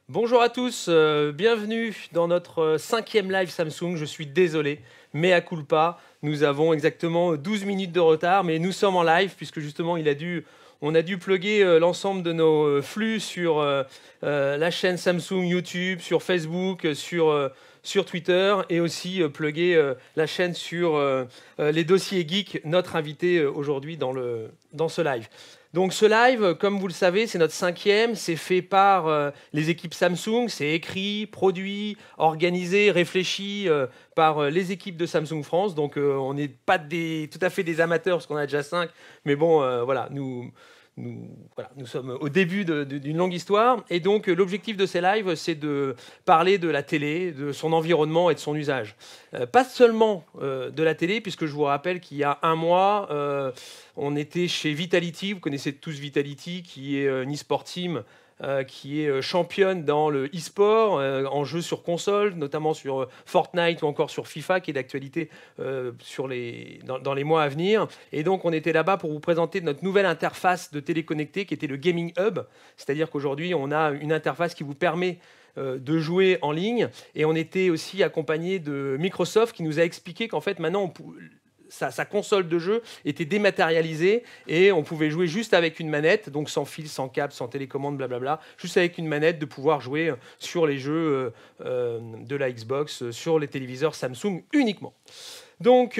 Bonjour à tous, bienvenue dans notre cinquième live Samsung. Je suis désolé, mea culpa. Nous avons exactement 12 minutes de retard, mais nous sommes en live puisque justement on a dû plugger l'ensemble de nos flux sur la chaîne Samsung YouTube, sur Facebook, sur Twitter et aussi plugger la chaîne sur les dossiers geeks, notre invité aujourd'hui dans ce live. Donc ce live, comme vous le savez, c'est notre cinquième, c'est fait par les équipes Samsung, c'est écrit, produit, organisé, réfléchi par les équipes de Samsung France. Donc on n'est pas tout à fait des amateurs parce qu'on a déjà 5, mais bon, voilà, nous sommes au début d'une longue histoire. Et donc l'objectif de ces lives, c'est de parler de la télé, de son environnement et de son usage. Pas seulement de la télé, puisque je vous rappelle qu'il y a un mois, on était chez Vitality. Vous connaissez tous Vitality, qui est une e-sport team qui est championne dans le e-sport, en jeu sur console, notamment sur Fortnite ou encore sur FIFA, qui est d'actualité dans les mois à venir. Et donc, on était là-bas pour vous présenter notre nouvelle interface de téléconnecté, qui était le Gaming Hub. C'est-à-dire qu'aujourd'hui, on a une interface qui vous permet de jouer en ligne. Et on était aussi accompagné de Microsoft, qui nous a expliqué qu'en fait, maintenant, sa console de jeu était dématérialisée et on pouvait jouer juste avec une manette, donc sans fil, sans câble, sans télécommande, blablabla, juste avec une manette de pouvoir jouer sur les jeux de la Xbox, sur les téléviseurs Samsung uniquement. Donc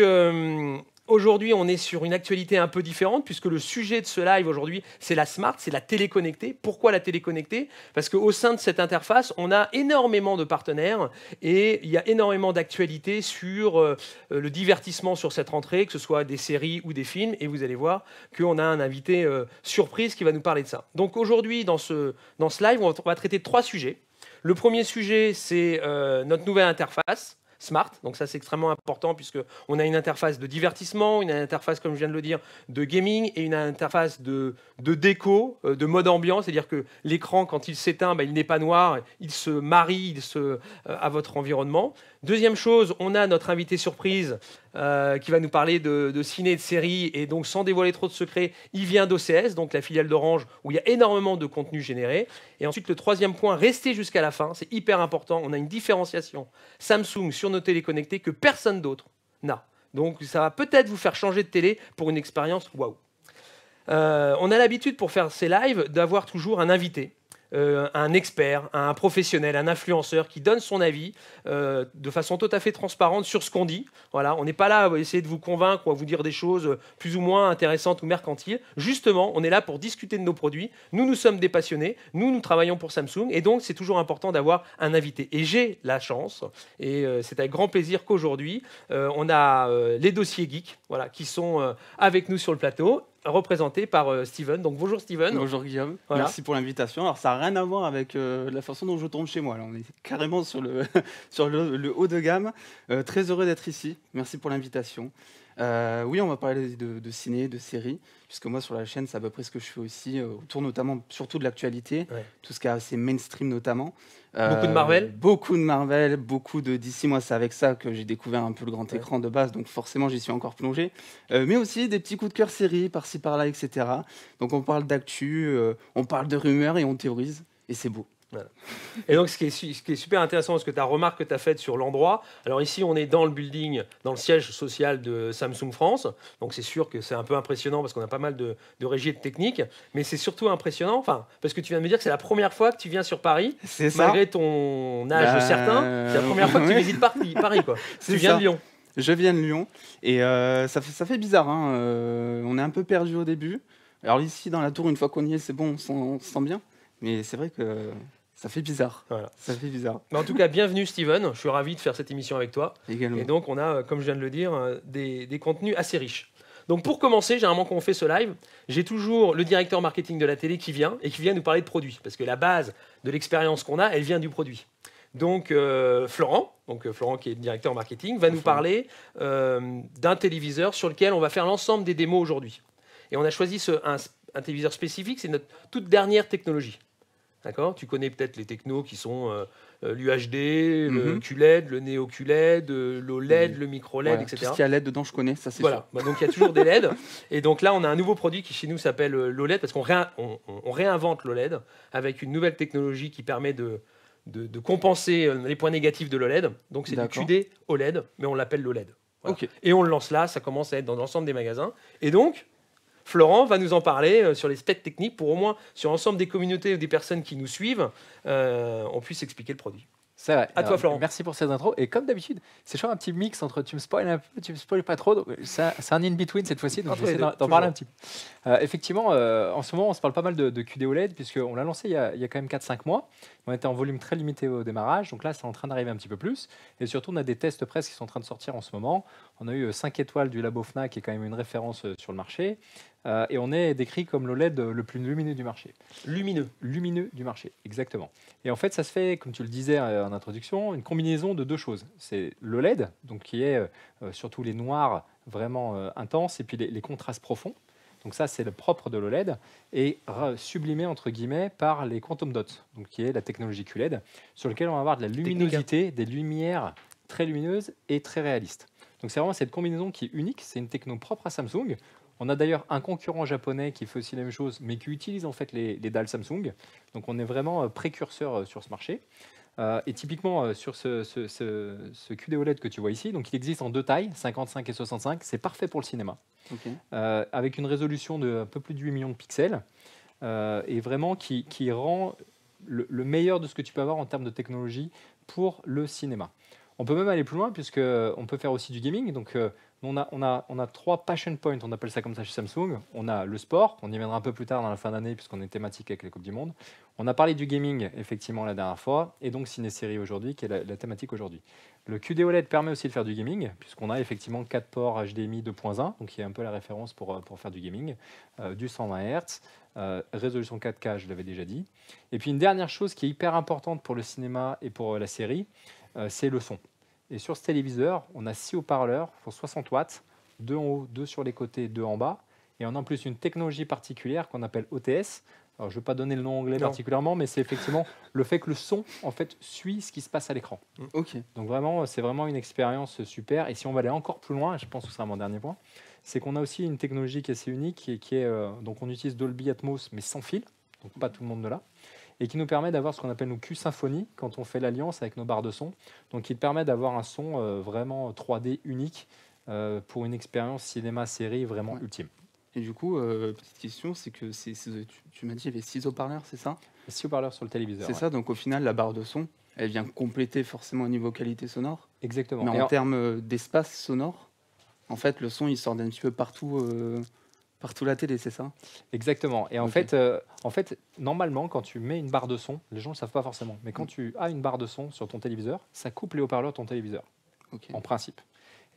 aujourd'hui, on est sur une actualité un peu différente puisque le sujet de ce live aujourd'hui, c'est la smart, c'est la téléconnectée. Pourquoi la téléconnectée? Parce qu'au sein de cette interface, on a énormément de partenaires et il y a énormément d'actualités sur le divertissement sur cette rentrée, que ce soit des séries ou des films. Et vous allez voir qu'on a un invité surprise qui va nous parler de ça. Donc aujourd'hui, dans ce live, on va traiter de 3 sujets. Le premier sujet, c'est notre nouvelle interface Smart, donc ça c'est extrêmement important puisqu'on a une interface de divertissement, une interface, comme je viens de le dire, de gaming et une interface de déco, de mode ambiant, c'est-à-dire que l'écran, quand il s'éteint, il n'est pas noir, il se marie à votre environnement. Deuxième chose, on a notre invité surprise qui va nous parler de ciné et de séries, et donc sans dévoiler trop de secrets, il vient d'OCS, donc la filiale d'Orange, où il y a énormément de contenu généré. Et ensuite, le troisième point, restez jusqu'à la fin, c'est hyper important, on a une différenciation Samsung sur nos téléconnectés que personne d'autre n'a. Donc ça va peut-être vous faire changer de télé pour une expérience waouh. On a l'habitude pour faire ces lives d'avoir toujours un invité. Un expert, un professionnel, un influenceur qui donne son avis de façon tout à fait transparente sur ce qu'on dit. Voilà, on n'est pas là à essayer de vous convaincre ou à vous dire des choses plus ou moins intéressantes ou mercantiles. Justement, on est là pour discuter de nos produits. Nous sommes des passionnés. Nous travaillons pour Samsung. Et donc, c'est toujours important d'avoir un invité. Et j'ai la chance, et c'est avec grand plaisir qu'aujourd'hui, on a les dossiers geeks voilà, qui sont avec nous sur le plateau, représenté par Steven. Donc bonjour Steven. Bonjour Guillaume, Voilà. Merci pour l'invitation. Alors ça n'a rien à voir avec la façon dont je tombe chez moi. Là, on est carrément sur le haut de gamme. Très heureux d'être ici. Merci pour l'invitation. Oui, on va parler de ciné, de séries, puisque moi sur la chaîne, c'est à peu près ce que je fais aussi, autour notamment, surtout de l'actualité, Ouais. tout ce qui est assez mainstream notamment. Beaucoup de Marvel. Beaucoup de Marvel, beaucoup de DC. Moi, c'est avec ça que j'ai découvert un peu le grand écran de base, donc forcément, j'y suis encore plongé. Mais aussi des petits coups de cœur séries, par-ci, par-là, etc. Donc on parle d'actu, on parle de rumeurs et on théorise, et c'est beau. Voilà. Et donc, ce qui est super intéressant, parce que tu as remarque que tu as faite sur l'endroit. Alors ici, on est dans le building, dans le siège social de Samsung France. Donc c'est sûr que c'est un peu impressionnant parce qu'on a pas mal de régies et de techniques. Mais c'est surtout impressionnant, parce que tu viens de me dire que c'est la première fois que tu viens sur Paris, C'est ça. malgré ton âge certain. C'est la première fois que tu ouais. visites Paris, quoi. C'est Tu viens ça. de Lyon. Je viens de Lyon, et ça fait bizarre, hein. On est un peu perdu au début. Alors ici, dans la tour, une fois qu'on y est, c'est bon, on se sent bien. Mais c'est vrai que ça fait bizarre. Voilà. Ça fait bizarre. Mais en tout cas, bienvenue Steven. Je suis ravi de faire cette émission avec toi. Également. Et donc, on a, comme je viens de le dire, des contenus assez riches. Donc, pour commencer, généralement, quand on fait ce live, j'ai toujours le directeur marketing de la télé qui vient nous parler de produits. Parce que la base de l'expérience qu'on a, elle vient du produit. Donc, Florent qui est le directeur marketing, va nous parler d'un téléviseur sur lequel on va faire l'ensemble des démos aujourd'hui. Et on a choisi un téléviseur spécifique, c'est notre toute dernière technologie. D'accord? Tu connais peut-être les technos qui sont l'UHD, le QLED, le Neo QLED, l'OLED, le micro LED, Voilà, etc. tout ce qui a LED dedans, je connais, ça c'est Voilà, sûr. donc il y a toujours des LED. Et donc là, on a un nouveau produit qui chez nous s'appelle l'OLED parce qu'on on réinvente l'OLED avec une nouvelle technologie qui permet de compenser les points négatifs de l'OLED. Donc c'est du D'accord. QD OLED, mais on l'appelle l'OLED. Voilà. Ok. Et on le lance là, ça commence à être dans l'ensemble des magasins. Et donc, Florent va nous en parler sur les specs techniques pour au moins sur l'ensemble des communautés ou des personnes qui nous suivent, on puisse expliquer le produit. C'est vrai. À toi, Florent. Merci pour cette intro. Et comme d'habitude, c'est toujours un petit mix entre tu me spoil un peu, tu me spoil pas trop. Donc, c'est un in-between cette fois-ci, donc Entre je vais les essayer deux, d'en parler un toujours. petit peu. Effectivement, en ce moment, on se parle pas mal de QD OLED, puisqu'on l'a lancé il y a quand même 4-5 mois. On était en volume très limité au démarrage, donc là, c'est en train d'arriver un petit peu plus. Et surtout, on a des tests presse qui sont en train de sortir en ce moment. On a eu 5 étoiles du labo Fnac, qui est quand même une référence sur le marché. Et on est décrit comme l'OLED le plus lumineux du marché. Lumineux. Lumineux du marché, exactement. Et en fait, ça se fait, comme tu le disais en introduction, une combinaison de deux choses. C'est le LED, donc qui est surtout les noirs vraiment intenses, et puis les contrastes profonds. Donc ça, c'est le propre de l'OLED, et sublimé, entre guillemets, par les quantum dots, donc qui est la technologie QLED, sur lequel on va avoir de la luminosité, des lumières très lumineuses et très réalistes. Donc c'est vraiment cette combinaison qui est unique, c'est une techno propre à Samsung. On a d'ailleurs un concurrent japonais qui fait aussi la même chose, mais qui utilise en fait les dalles Samsung. Donc on est vraiment précurseur sur ce marché. Et typiquement sur ce QD OLED que tu vois ici, donc il existe en deux tailles, 55 et 65. C'est parfait pour le cinéma, Ok. avec une résolution de un peu plus de 8 millions de pixels, et vraiment qui rend le meilleur de ce que tu peux avoir en termes de technologie pour le cinéma. On peut même aller plus loin puisque on peut faire aussi du gaming. Donc on a trois passion points, on appelle ça comme ça chez Samsung. On a le sport, on y viendra un peu plus tard dans la fin d'année puisqu'on est thématique avec les Coupes du Monde. On a parlé du gaming effectivement la dernière fois, et donc ciné-série aujourd'hui, qui est la thématique aujourd'hui. Le QD OLED permet aussi de faire du gaming, puisqu'on a effectivement 4 ports HDMI 2.1, donc qui est un peu la référence pour faire du gaming, du 120 Hz, résolution 4K, je l'avais déjà dit. Et puis une dernière chose qui est hyper importante pour le cinéma et pour la série, c'est le son. Et sur ce téléviseur, on a 6 haut-parleurs pour 60 watts, 2 en haut, 2 sur les côtés, 2 en bas. Et on a en plus une technologie particulière qu'on appelle OTS. Alors, je ne vais pas donner le nom anglais particulièrement, mais c'est effectivement le fait que le son en fait, suit ce qui se passe à l'écran. Ok. Donc vraiment, c'est vraiment une expérience super. Et si on va aller encore plus loin, je pense que ce sera mon dernier point, c'est qu'on a aussi une technologie qui est assez unique, et qui est, donc on utilise Dolby Atmos, mais sans fil, donc pas tout le monde l'a, et qui nous permet d'avoir ce qu'on appelle nos Q-Symphony quand on fait l'alliance avec nos barres de son. Donc il permet d'avoir un son vraiment 3D unique pour une expérience cinéma-série vraiment ultime. Et du coup, petite question, c'est que tu m'as dit qu'il y avait 6 haut-parleurs, c'est ça? 6 haut-parleurs sur le téléviseur. C'est ça, donc au final, la barre de son, elle vient compléter forcément au niveau qualité sonore. Exactement. Mais en termes d'espace sonore, en fait, le son, il sort d'un petit peu partout, partout la télé, c'est ça? Exactement. Et en Ok. fait, normalement, quand tu mets une barre de son, les gens ne le savent pas forcément, mais quand tu as une barre de son sur ton téléviseur, ça coupe les haut-parleurs de ton téléviseur, Ok. en principe.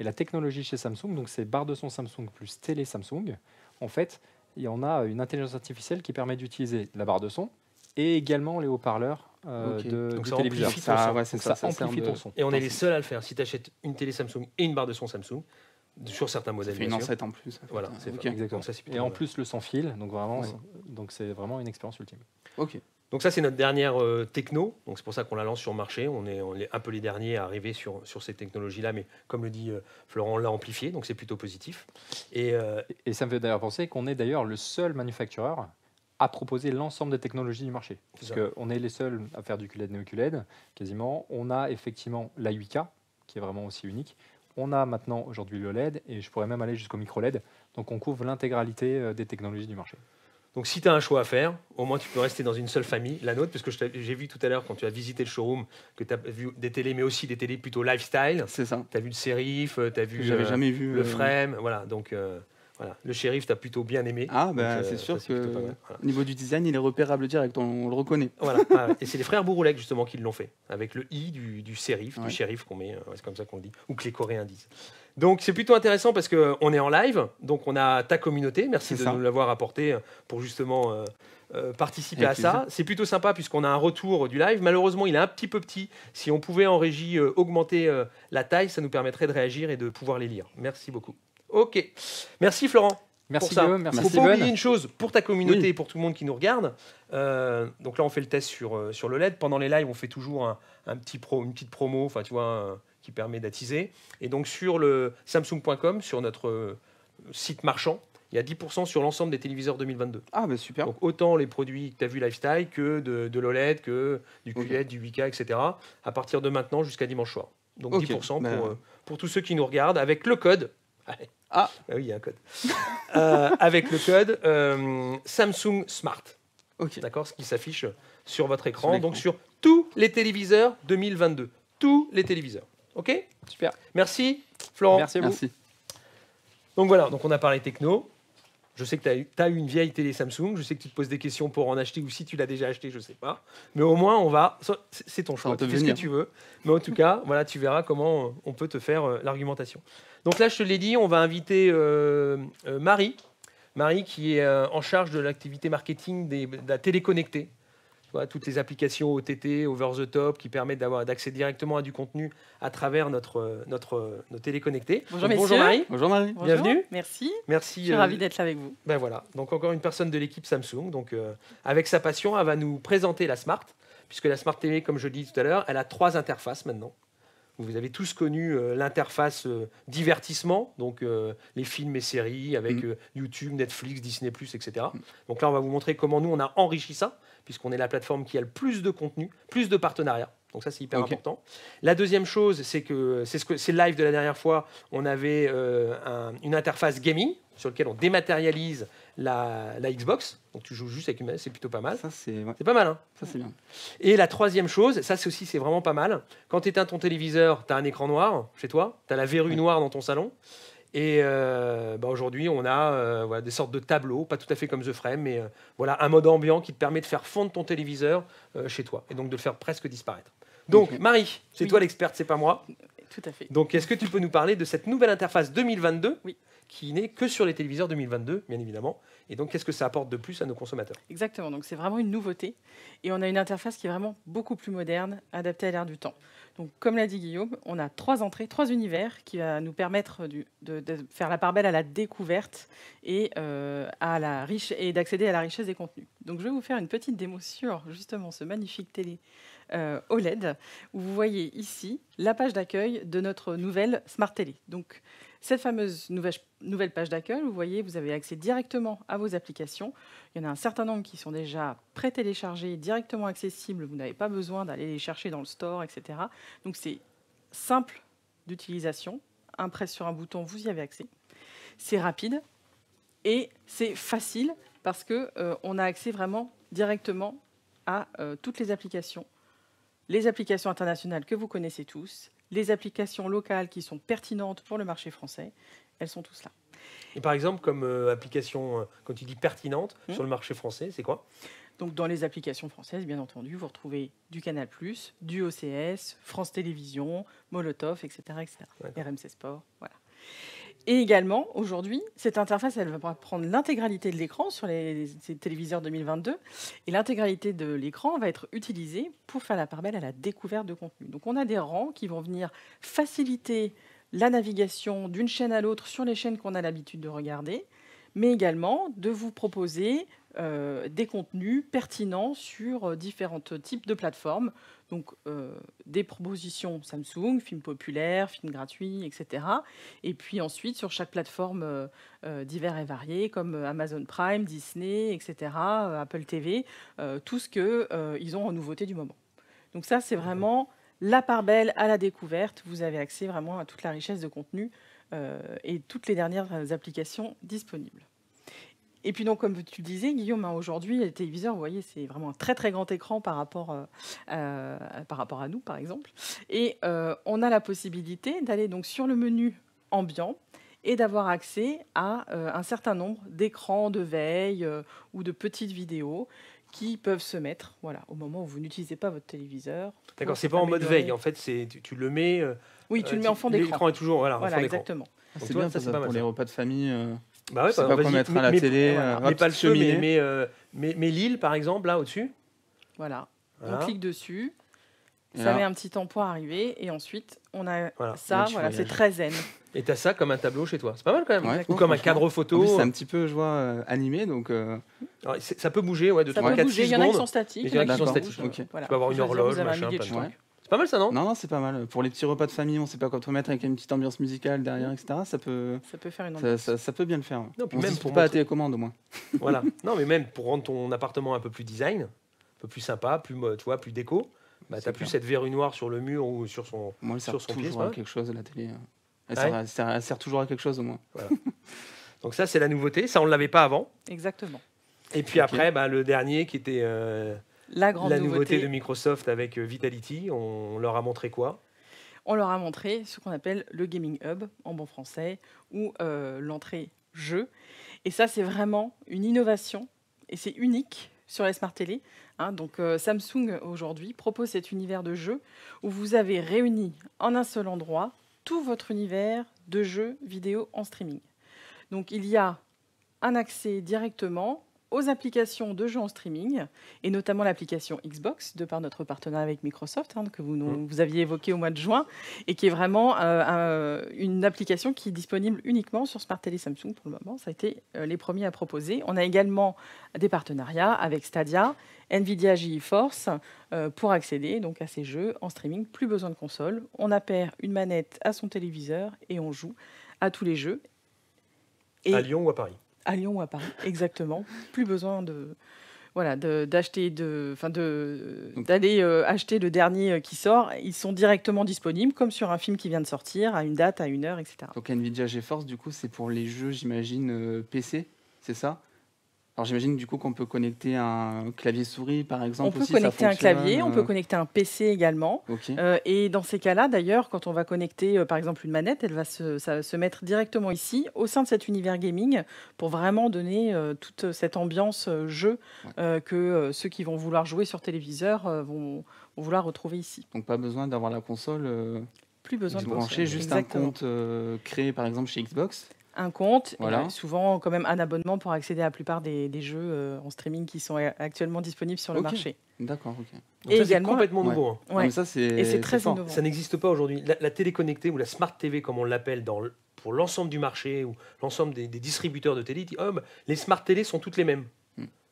Et la technologie chez Samsung, donc c'est barre de son Samsung plus télé Samsung, en fait, il y en a une intelligence artificielle qui permet d'utiliser la barre de son et également les haut-parleurs Ok. Donc du ça téléviseur. amplifie ton son. Ouais, c'est Donc ça ça sert amplifie de- ton son. Et on est les seuls à le faire. Si tu achètes une télé Samsung et une barre de son Samsung, sur certains Ça modèles, fait une bien sûr. enceinte en plus. Voilà, c'est Ok. ça. Exactement. Donc ça, c'est plutôt Et en pas mal. plus le sans fil, donc vraiment, Ouais. donc c'est vraiment une expérience ultime. Ok. Donc ça, c'est notre dernière techno. Donc c'est pour ça qu'on la lance sur le marché. On est un peu les derniers à arriver sur ces technologies-là. Mais comme le dit Florent, on l'a amplifié. Donc c'est plutôt positif. Et Et ça me fait d'ailleurs penser qu'on est d'ailleurs le seul manufactureur à proposer l'ensemble des technologies du marché. C'est Parce qu'on est les seuls à faire du QLED, Neo-QLED, quasiment. On a effectivement la 8K, qui est vraiment aussi unique. On a maintenant aujourd'hui le LED, et je pourrais même aller jusqu'au micro-LED. Donc on couvre l'intégralité des technologies du marché. donc si tu as un choix à faire, au moins tu peux rester dans une seule famille, la nôtre, parce que j'ai vu tout à l'heure quand tu as visité le showroom que tu as vu des télés, mais aussi des télés plutôt lifestyle. C'est ça. Tu as vu le Serif, tu as vu J'avais jamais vu. le Frame. Voilà, donc voilà. Le Shérif, tu as plutôt bien aimé. Ah, bah, Donc, c'est sûr ça, plutôt pas que mal. Voilà. au niveau du design, il est repérable direct, on le reconnaît. Voilà. Ah ouais. Et c'est les frères Bouroulec justement qui l'ont fait, avec le I du Serif, Ouais. du shérif qu'on met, c'est comme ça qu'on le dit, ou que les Coréens disent. Donc c'est plutôt intéressant parce qu'on est en live, donc on a ta communauté, merci C'est de ça. nous l'avoir apporté pour justement participer Avec à ça. plaisir. C'est plutôt sympa puisqu'on a un retour du live. Malheureusement, il est un petit peu petit. Si on pouvait en régie augmenter la taille, ça nous permettrait de réagir et de pouvoir les lire. Merci beaucoup. Ok. Merci Florent. Merci Pour ça. Guillaume, merci Faut pas Steven. oublier une chose pour ta communauté Oui. et pour tout le monde qui nous regarde. Donc là, on fait le test sur le LED. Pendant les lives, on fait toujours une petite promo, enfin tu vois, qui permet d'attiser. Et donc sur le Samsung.com, sur notre site marchand, il y a 10% sur l'ensemble des téléviseurs 2022. Ah, bah super. Donc autant les produits que tu as vu lifestyle que de l'OLED, que du Ok. QLED, du 8K, etc. À partir de maintenant jusqu'à dimanche soir. Donc Ok, 10% bah, pour tous ceux qui nous regardent avec le code. Allez. Ah. Oui, il y a un code. Avec le code Samsung Smart. Ok. D'accord, ce qui s'affiche sur votre Sur écran. l'écran. Donc sur tous les téléviseurs 2022. Tous les téléviseurs. OK? Super. Merci, Florent. Merci à vous. Merci. Donc voilà, donc on a parlé techno. Je sais que tu as eu une vieille télé Samsung. Je sais que tu te poses des questions pour en acheter ou si tu l'as déjà acheté, je ne sais pas. Mais au moins, c'est ton choix. peut Tu fais ce que venir. tu veux. Mais en tout cas, voilà, tu verras comment on peut te faire l'argumentation. Donc là, je te l'ai dit, on va inviter Marie. Marie qui est en charge de l'activité marketing de la télé connectée. Tu vois, toutes les applications OTT, over the top, qui permettent d'accéder directement à du contenu à travers nos télé connectées. Bonjour, Donc, bonjour messieurs. Marie. Bonjour Marie. Bonjour, Bienvenue. Merci. Merci. Je suis ravie d'être là avec vous. Ben voilà, donc encore une personne de l'équipe Samsung. Donc avec sa passion, elle va nous présenter la Smart, puisque la Smart TV, comme je le dis tout à l'heure, elle a 3 interfaces maintenant. Vous avez tous connu l'interface divertissement, donc les films et séries avec YouTube, Netflix, Disney+, etc. Donc là, on va vous montrer comment nous, on a enrichi ça, puisqu'on est la plateforme qui a le plus de contenu, plus de partenariats. Donc ça, c'est hyper Ok. important. La deuxième chose, c'est que c'est le live de la dernière fois, on avait une interface gaming sur laquelle on dématérialise la Xbox. Donc tu joues juste avec une manette, c'est plutôt pas mal. Ça, c'est ouais, C'est pas mal, hein? ça, c'est bien. Et la troisième chose, ça c'est aussi c'est vraiment pas mal, quand tu éteins ton téléviseur, tu as un écran noir chez toi, tu as la verrue Ouais. noire dans ton salon, et aujourd'hui on a voilà, des sortes de tableaux, pas tout à fait comme The Frame, mais voilà, un mode ambiant qui te permet de faire fondre ton téléviseur chez toi, et donc de le faire presque disparaître. Donc Ok. Marie, c'est Oui. toi l'experte, c'est pas moi. Tout à fait. Donc est-ce que tu peux nous parler de cette nouvelle interface 2022 Oui. qui n'est que sur les téléviseurs 2022, bien évidemment, et donc qu'est-ce que ça apporte de plus à nos consommateurs? Exactement. Donc c'est vraiment une nouveauté. Et on a une interface qui est vraiment beaucoup plus moderne, adaptée à l'ère du temps. Donc comme l'a dit Guillaume, on a 3 entrées, 3 univers qui va nous permettre de faire la part belle à la découverte et, et d'accéder à la richesse des contenus. Donc je vais vous faire une petite démo sur justement ce magnifique télé OLED où vous voyez ici la page d'accueil de notre nouvelle Smart Télé. Donc cette fameuse nouvelle page d'accueil, vous voyez, vous avez accès directement à vos applications. Il y en a un certain nombre qui sont déjà pré-téléchargés, directement accessibles. Vous n'avez pas besoin d'aller les chercher dans le store, etc. Donc c'est simple d'utilisation. Un press sur un bouton, vous y avez accès. C'est rapide et c'est facile parce que on a accès vraiment directement à toutes les applications internationales que vous connaissez tous, les applications locales qui sont pertinentes pour le marché français, elles sont tous là. Et par exemple, comme application, quand tu dis pertinente sur le marché français, c'est quoi? Donc dans les applications françaises, bien entendu, vous retrouvez du Canal+, du OCS, France Télévisions, Molotov, etc. D'accord. RMC Sport, voilà. Et également, aujourd'hui, cette interface, elle va prendre l'intégralité de l'écran sur ces téléviseurs 2022. Et l'intégralité de l'écran va être utilisée pour faire la part belle à la découverte de contenu. Donc on a des rangs qui vont venir faciliter la navigation d'une chaîne à l'autre sur les chaînes qu'on a l'habitude de regarder, mais également de vous proposer des contenus pertinents sur différents types de plateformes. Donc des propositions Samsung, films populaires, films gratuits, etc. Et puis ensuite sur chaque plateforme divers et variés comme Amazon Prime, Disney, etc., Apple TV, tout ce qu'ils ont en nouveauté du moment. Donc ça, c'est vraiment la part belle à la découverte. Vous avez accès vraiment à toute la richesse de contenu et toutes les dernières applications disponibles. Et puis donc, comme tu le disais, Guillaume, aujourd'hui, les téléviseurs, vous voyez, c'est vraiment un très très grand écran par rapport à nous, par exemple. Et on a la possibilité d'aller donc sur le menu ambiant et d'avoir accès à un certain nombre d'écrans de veille ou de petites vidéos qui peuvent se mettre voilà, au moment où vous n'utilisez pas votre téléviseur. D'accord, c'est pas en mode veille, en fait, tu le mets... oui, tu le mets en fond d'écran. L'écran est toujours en fond d'écran. Exactement. Donc C'est toi, bien ça, ça, c'est pas pour mal, les ça. repas de famille. Bah ouais, Je sais pas quoi vas-y, mettre à la télé. mais pas le feu, cheminée. mais l'île, par exemple, là, au-dessus. Voilà. Voilà. On clique dessus, Et ça là- met un petit temps pour arriver, et ensuite, on a Voilà. ça, Là, tu voilà, c'est voyages. très zen. Et tu as ça comme un tableau chez toi. C'est pas mal quand même. Ouais, Ou comme un franchement. cadre En photo. plus, c'est un petit peu, je vois, animé, donc Alors, ça peut bouger, ouais, de Ça 3, peut 4, bouger, 6 il y en a qui secondes. sont statiques. Mais il y en a qui sont d'accord, statiques. ok. Voilà. Tu peux avoir une Choisir, horloge, vous avez un machin, millier de plein de choix. trucs. C'est pas mal ça, non? Non, non, c'est pas mal. Pour les petits repas de famille, on sait pas quoi te mettre avec une petite ambiance musicale derrière, etc. Ça peut faire une Ça, ambiance. ça peut bien le faire. Ouais. Non, puis On se même dispute pour pas à montrer- télécommande au moins. Voilà. Non, mais même pour rendre ton appartement un peu plus design, un peu plus sympa, plus, tu vois, plus déco, bah, C'est t'as plus clair. cette verrue noire sur le mur ou sur son. Moi, elle sert Sur son pied, toujours c'est à pas quelque chose, la télé. Elle, Ah sert, ouais elle sert toujours à quelque chose au moins. Donc ça, c'est la nouveauté. Ça, on ne l'avait pas avant. Exactement. Et puis Ok. après, bah, le dernier qui était La grande la nouveauté nouveauté, de Microsoft avec Vitality. On leur a montré quoi? on leur a montré ce qu'on appelle le Gaming Hub, en bon français, ou l'entrée jeu. Et ça, c'est vraiment une innovation, et c'est unique sur les Smart Télé. Hein. Donc Samsung, aujourd'hui, propose cet univers de jeu où vous avez réuni en un seul endroit tout votre univers de jeux vidéo en streaming. Donc il y a un accès directement aux applications de jeux en streaming, et notamment l'application Xbox, de par notre partenariat avec Microsoft, hein, que vous aviez évoqué au mois de juin, et qui est vraiment une application qui est disponible uniquement sur Smart Télé Samsung pour le moment. Ça a été les premiers à proposer. On a également des partenariats avec Stadia, Nvidia GeForce, pour accéder donc à ces jeux en streaming. Plus besoin de console. On appare une manette à son téléviseur et on joue à tous les jeux. Et À Lyon ou à Paris? à Lyon ou à Paris, exactement. Plus besoin d'acheter d'aller acheter le dernier qui sort. Ils sont directement disponibles, comme sur un film qui vient de sortir, à une date, à une heure, etc. Donc Nvidia GeForce, du coup, c'est pour les jeux, j'imagine, PC, c'est ça? Alors j'imagine du coup qu'on peut connecter un clavier souris, par exemple. On peut aussi, ça connecter un fonctionne, clavier, on peut connecter un PC également. Ok. Et dans ces cas-là, d'ailleurs, quand on va connecter, par exemple, une manette, elle va se mettre directement ici, au sein de cet univers gaming, pour vraiment donner toute cette ambiance jeu que ceux qui vont vouloir jouer sur téléviseur vont vouloir retrouver ici. Donc pas besoin d'avoir la console Plus besoin de branchée, console. juste Exactement. un compte créé par exemple chez Xbox. Un compte, Voilà. et souvent quand même un abonnement pour accéder à la plupart des jeux en streaming qui sont actuellement disponibles sur le Ok. marché. D'accord, ok. Donc Et ça, c'est également- complètement Ouais. nouveau. Hein. Ah, Ouais. mais ça, c'est Et c'est très fort. innovant. Ça n'existe pas aujourd'hui. La télé connectée ou la Smart TV, comme on l'appelle pour l'ensemble du marché ou l'ensemble des distributeurs de télé, dit, oh, bah, les Smart Télé sont toutes les mêmes.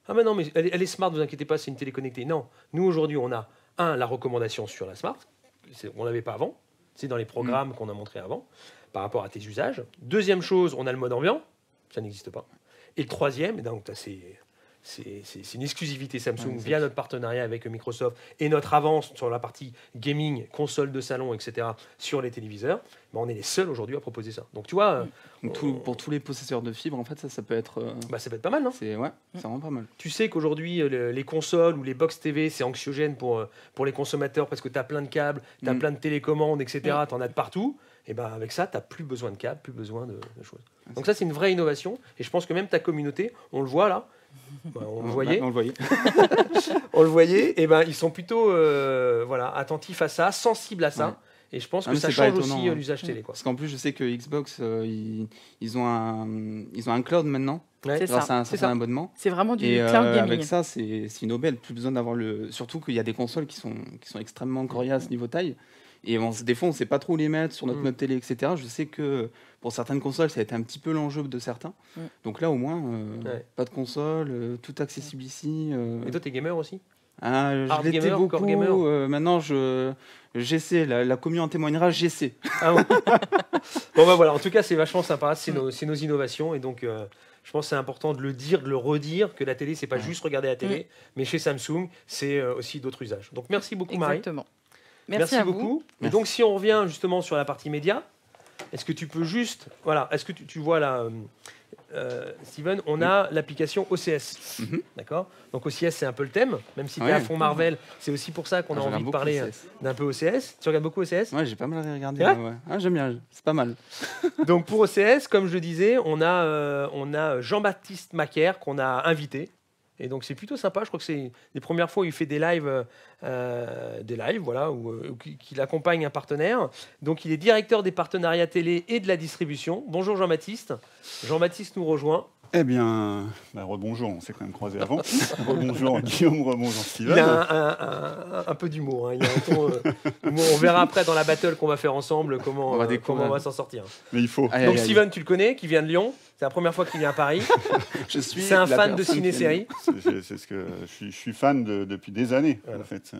Ah mais non, mais elle est smart, vous inquiétez pas, c'est une télé connectée. Non, nous aujourd'hui, on a la recommandation sur la Smart. On l'avait pas avant. C'est dans les programmes qu'on a montré avant par rapport à tes usages. Deuxième chose, on a le mode ambiant. Ça n'existe pas. Et le troisième, et donc c'est une exclusivité Samsung Ouais, via notre partenariat avec Microsoft et notre avance sur la partie gaming, console de salon, etc. sur les téléviseurs. Ben, on est les seuls aujourd'hui à proposer ça. Donc tu vois, Donc, pour tous les possesseurs de fibres, en fait, ça peut être. bah, ça peut être pas mal, non? C'est vraiment pas mal. Tu sais qu'aujourd'hui, les consoles ou les box TV, c'est anxiogène pour les consommateurs parce que tu as plein de câbles, tu as plein de télécommandes, etc. Tu en as de partout. Et ben avec ça, tu n'as plus besoin de câbles, plus besoin de choses. Donc ça, c'est une vraie innovation. Et je pense que même ta communauté, on le voit là, on le voyait, On le voyait. on le voyait, et ben ils sont plutôt attentifs à ça, sensibles à ça. Ouais. Et je pense Ah, que mais ça c'est pas change étonnant, aussi hein. l'usage télé. Quoi. Parce qu'en plus, je sais que Xbox, ils ont un cloud maintenant, Ouais. C'est grâce ça, à un c'est certain ça. abonnement. C'est vraiment du Et cloud gaming. avec ça, c'est une aubaine. Plus besoin d'avoir le. Surtout qu'il y a des consoles qui sont extrêmement coriaces niveau taille. Et des fois, on ne sait pas trop où les mettre sur notre mode télé, etc. Je sais que pour certaines consoles, ça a été un petit peu l'enjeu de certains. Donc là, au moins, pas de console, tout accessible ici. Et toi, t'es gamer aussi? Je Hard l'étais gamer, beaucoup. core gamer Maintenant, j'essaie. La commu en témoignera, j'essaie. Ah ouais. Bon bah voilà, en tout cas, c'est vachement sympa. C'est nos innovations. Et donc, je pense que c'est important de le dire, de le redire, que la télé, c'est pas juste regarder la télé, mais chez Samsung, c'est aussi d'autres usages. Donc merci beaucoup, Marie. Exactement. Merci à vous. beaucoup. Et Merci. donc, si on revient justement sur la partie média, est-ce que tu peux juste. Voilà, est-ce que tu vois là, Steven, on a l'application OCS. D'accord. Donc, OCS, c'est un peu le thème, même si tu es à Ouais. fond Marvel, c'est aussi pour ça qu'on a Je envie regarde de beaucoup parler OCS. d'un peu OCS. Tu regardes beaucoup OCS? Ouais, j'ai pas mal regardé. C'est vrai Ouais. Ah, j'aime bien, c'est pas mal. Donc, pour OCS, comme je le disais, on a Jean-Baptiste Macaire qu'on a invité. Et donc, c'est plutôt sympa. Je crois que c'est les premières fois où il fait des lives, voilà, où qu'il accompagne un partenaire. Donc, il est directeur des partenariats télé et de la distribution. Bonjour Jean-Baptiste. Jean-Baptiste nous rejoint. Eh bien, rebonjour, on s'est quand même croisé avant. Rebonjour Guillaume, rebonjour Steven. Il a un peu d'humour. Hein. Il a un ton, humour. On verra après dans la battle qu'on va faire ensemble comment On va on découvrir. va s'en sortir. Mais il faut. Aïe, Donc, aïe, aïe. Steven, tu le connais, qui vient de Lyon. C'est la première fois qu'il vient à Paris. C'est la un fan de personne qui ciné-série. C'est ce que je suis fan depuis des années, Voilà. en fait.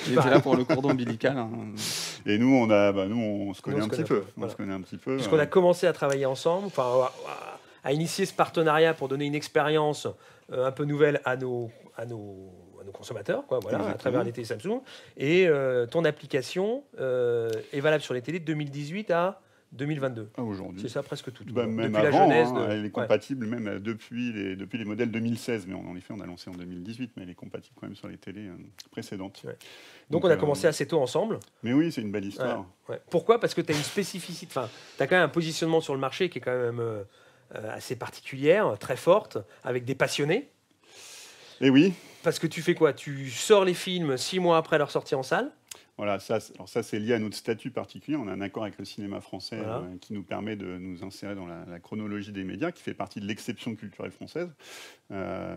Il était là pour le cordon ombilical. Hein. Et nous, on se connaît un petit peu. voilà. On se connaît un petit peu. Puisqu'on a commencé à travailler ensemble, enfin, à initier ce partenariat pour donner une expérience un peu nouvelle à nos consommateurs, quoi, voilà, à Exactement. travers les télé Samsung. Et ton application est valable sur les télés de 2018 à 2022. Aujourd'hui. C'est ça, presque tout. Bah, même Depuis la avant, genèse. elle est Ouais. compatible même depuis les modèles 2016. Mais en effet, on a lancé en 2018, mais elle est compatible quand même sur les télés précédentes. Ouais. Donc on a commencé assez tôt ensemble. Mais oui, c'est une belle histoire. Ouais. Pourquoi? Parce que tu as une spécificité, enfin, tu as quand même un positionnement sur le marché qui est quand même assez particulière, très forte, avec des passionnés. Et oui, Parce que tu fais quoi? Tu sors les films 6 mois après leur sortie en salle. voilà, ça c'est lié à notre statut particulier. On a un accord avec le cinéma français Voilà. qui nous permet de nous insérer dans la chronologie des médias, qui fait partie de l'exception culturelle française.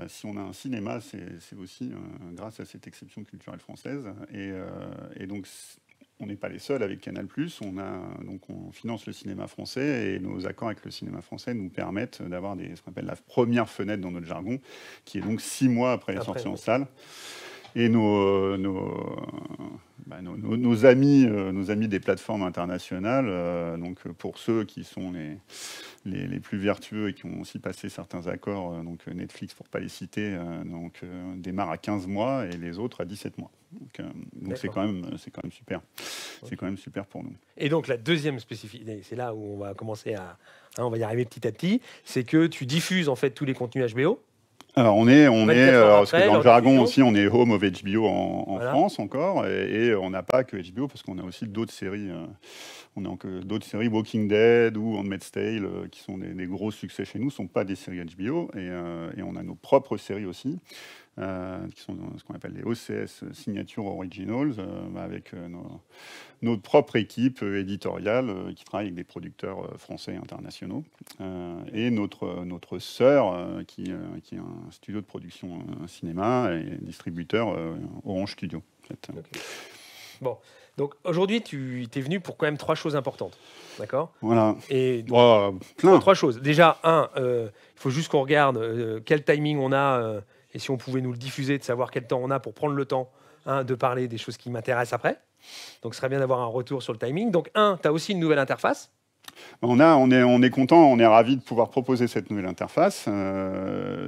Si on a un cinéma, c'est aussi grâce à cette exception culturelle française. Et donc, on n'est pas les seuls avec Canal+. On finance le cinéma français et nos accords avec le cinéma français nous permettent d'avoir ce qu'on appelle la première fenêtre dans notre jargon, qui est donc 6 mois après les sorties en salle. Et nos amis des plateformes internationales, donc pour ceux qui sont les plus vertueux et qui ont aussi passé certains accords, donc Netflix pour ne pas les citer, démarre à 15 mois et les autres à 17 mois. Donc c'est quand même super. C'est quand même super pour nous. Et donc la deuxième spécificité, c'est là où on va commencer on va y arriver petit à petit, c'est que tu diffuses en fait tous les contenus HBO. Alors parce que dans le jargon aussi, on est home of HBO en Voilà. France encore, et on n'a pas que HBO parce qu'on a aussi d'autres séries. On a d'autres séries, Walking Dead ou Handmaid's Tale, qui sont des gros succès chez nous, ne sont pas des séries HBO, et on a nos propres séries aussi, qui sont ce qu'on appelle les OCS, Signature Originals, avec notre propre équipe éditoriale qui travaille avec des producteurs français et internationaux, et notre sœur qui est un studio de production cinéma et distributeur Orange Studio. En fait. Okay. Bon, donc aujourd'hui tu es venu pour quand même 3 choses importantes, d'accord? Voilà. Et plein. 3 choses. Déjà, il faut juste qu'on regarde quel timing on a et si on pouvait nous le diffuser, de savoir quel temps on a pour prendre le temps de parler des choses qui m'intéressent après. Donc, ce serait bien d'avoir un retour sur le timing. Donc, tu as aussi une nouvelle interface. On est content, on est ravis de pouvoir proposer cette nouvelle interface.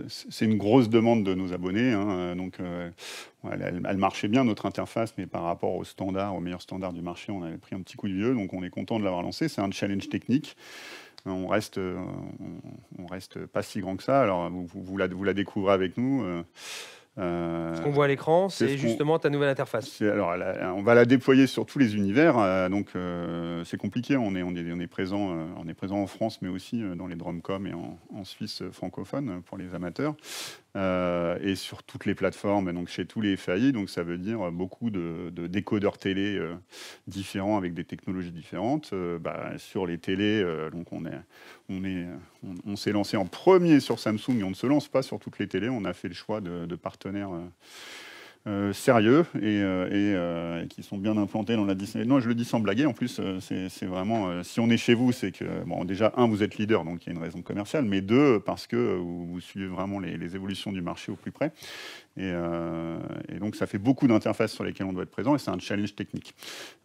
C'est une grosse demande de nos abonnés. Elle marchait bien, notre interface, mais par rapport aux meilleurs standards du marché, on avait pris un petit coup de vieux. Donc, on est content de l'avoir lancé. C'est un challenge technique. On reste pas si grand que ça. Alors, vous la découvrez avec nous. Ce qu'on voit à l'écran, c'est justement ta nouvelle interface. Alors, on va la déployer sur tous les univers. Donc, c'est compliqué. On est présent en France, mais aussi dans les Drumcom et en Suisse francophone pour les amateurs. Et sur toutes les plateformes, donc chez tous les FAI. Donc, ça veut dire beaucoup de décodeurs télé différents avec des technologies différentes. Sur les télés, donc on s'est lancé en premier sur Samsung et on ne se lance pas sur toutes les télés. On a fait le choix de partenaires sérieux et qui sont bien implantés dans la Disney. Non, je le dis sans blaguer. En plus, c'est vraiment si on est chez vous, c'est que déjà vous êtes leader, donc il y a une raison commerciale, mais 2 parce que vous suivez vraiment les évolutions du marché au plus près. Et donc ça fait beaucoup d'interfaces sur lesquelles on doit être présent et c'est un challenge technique.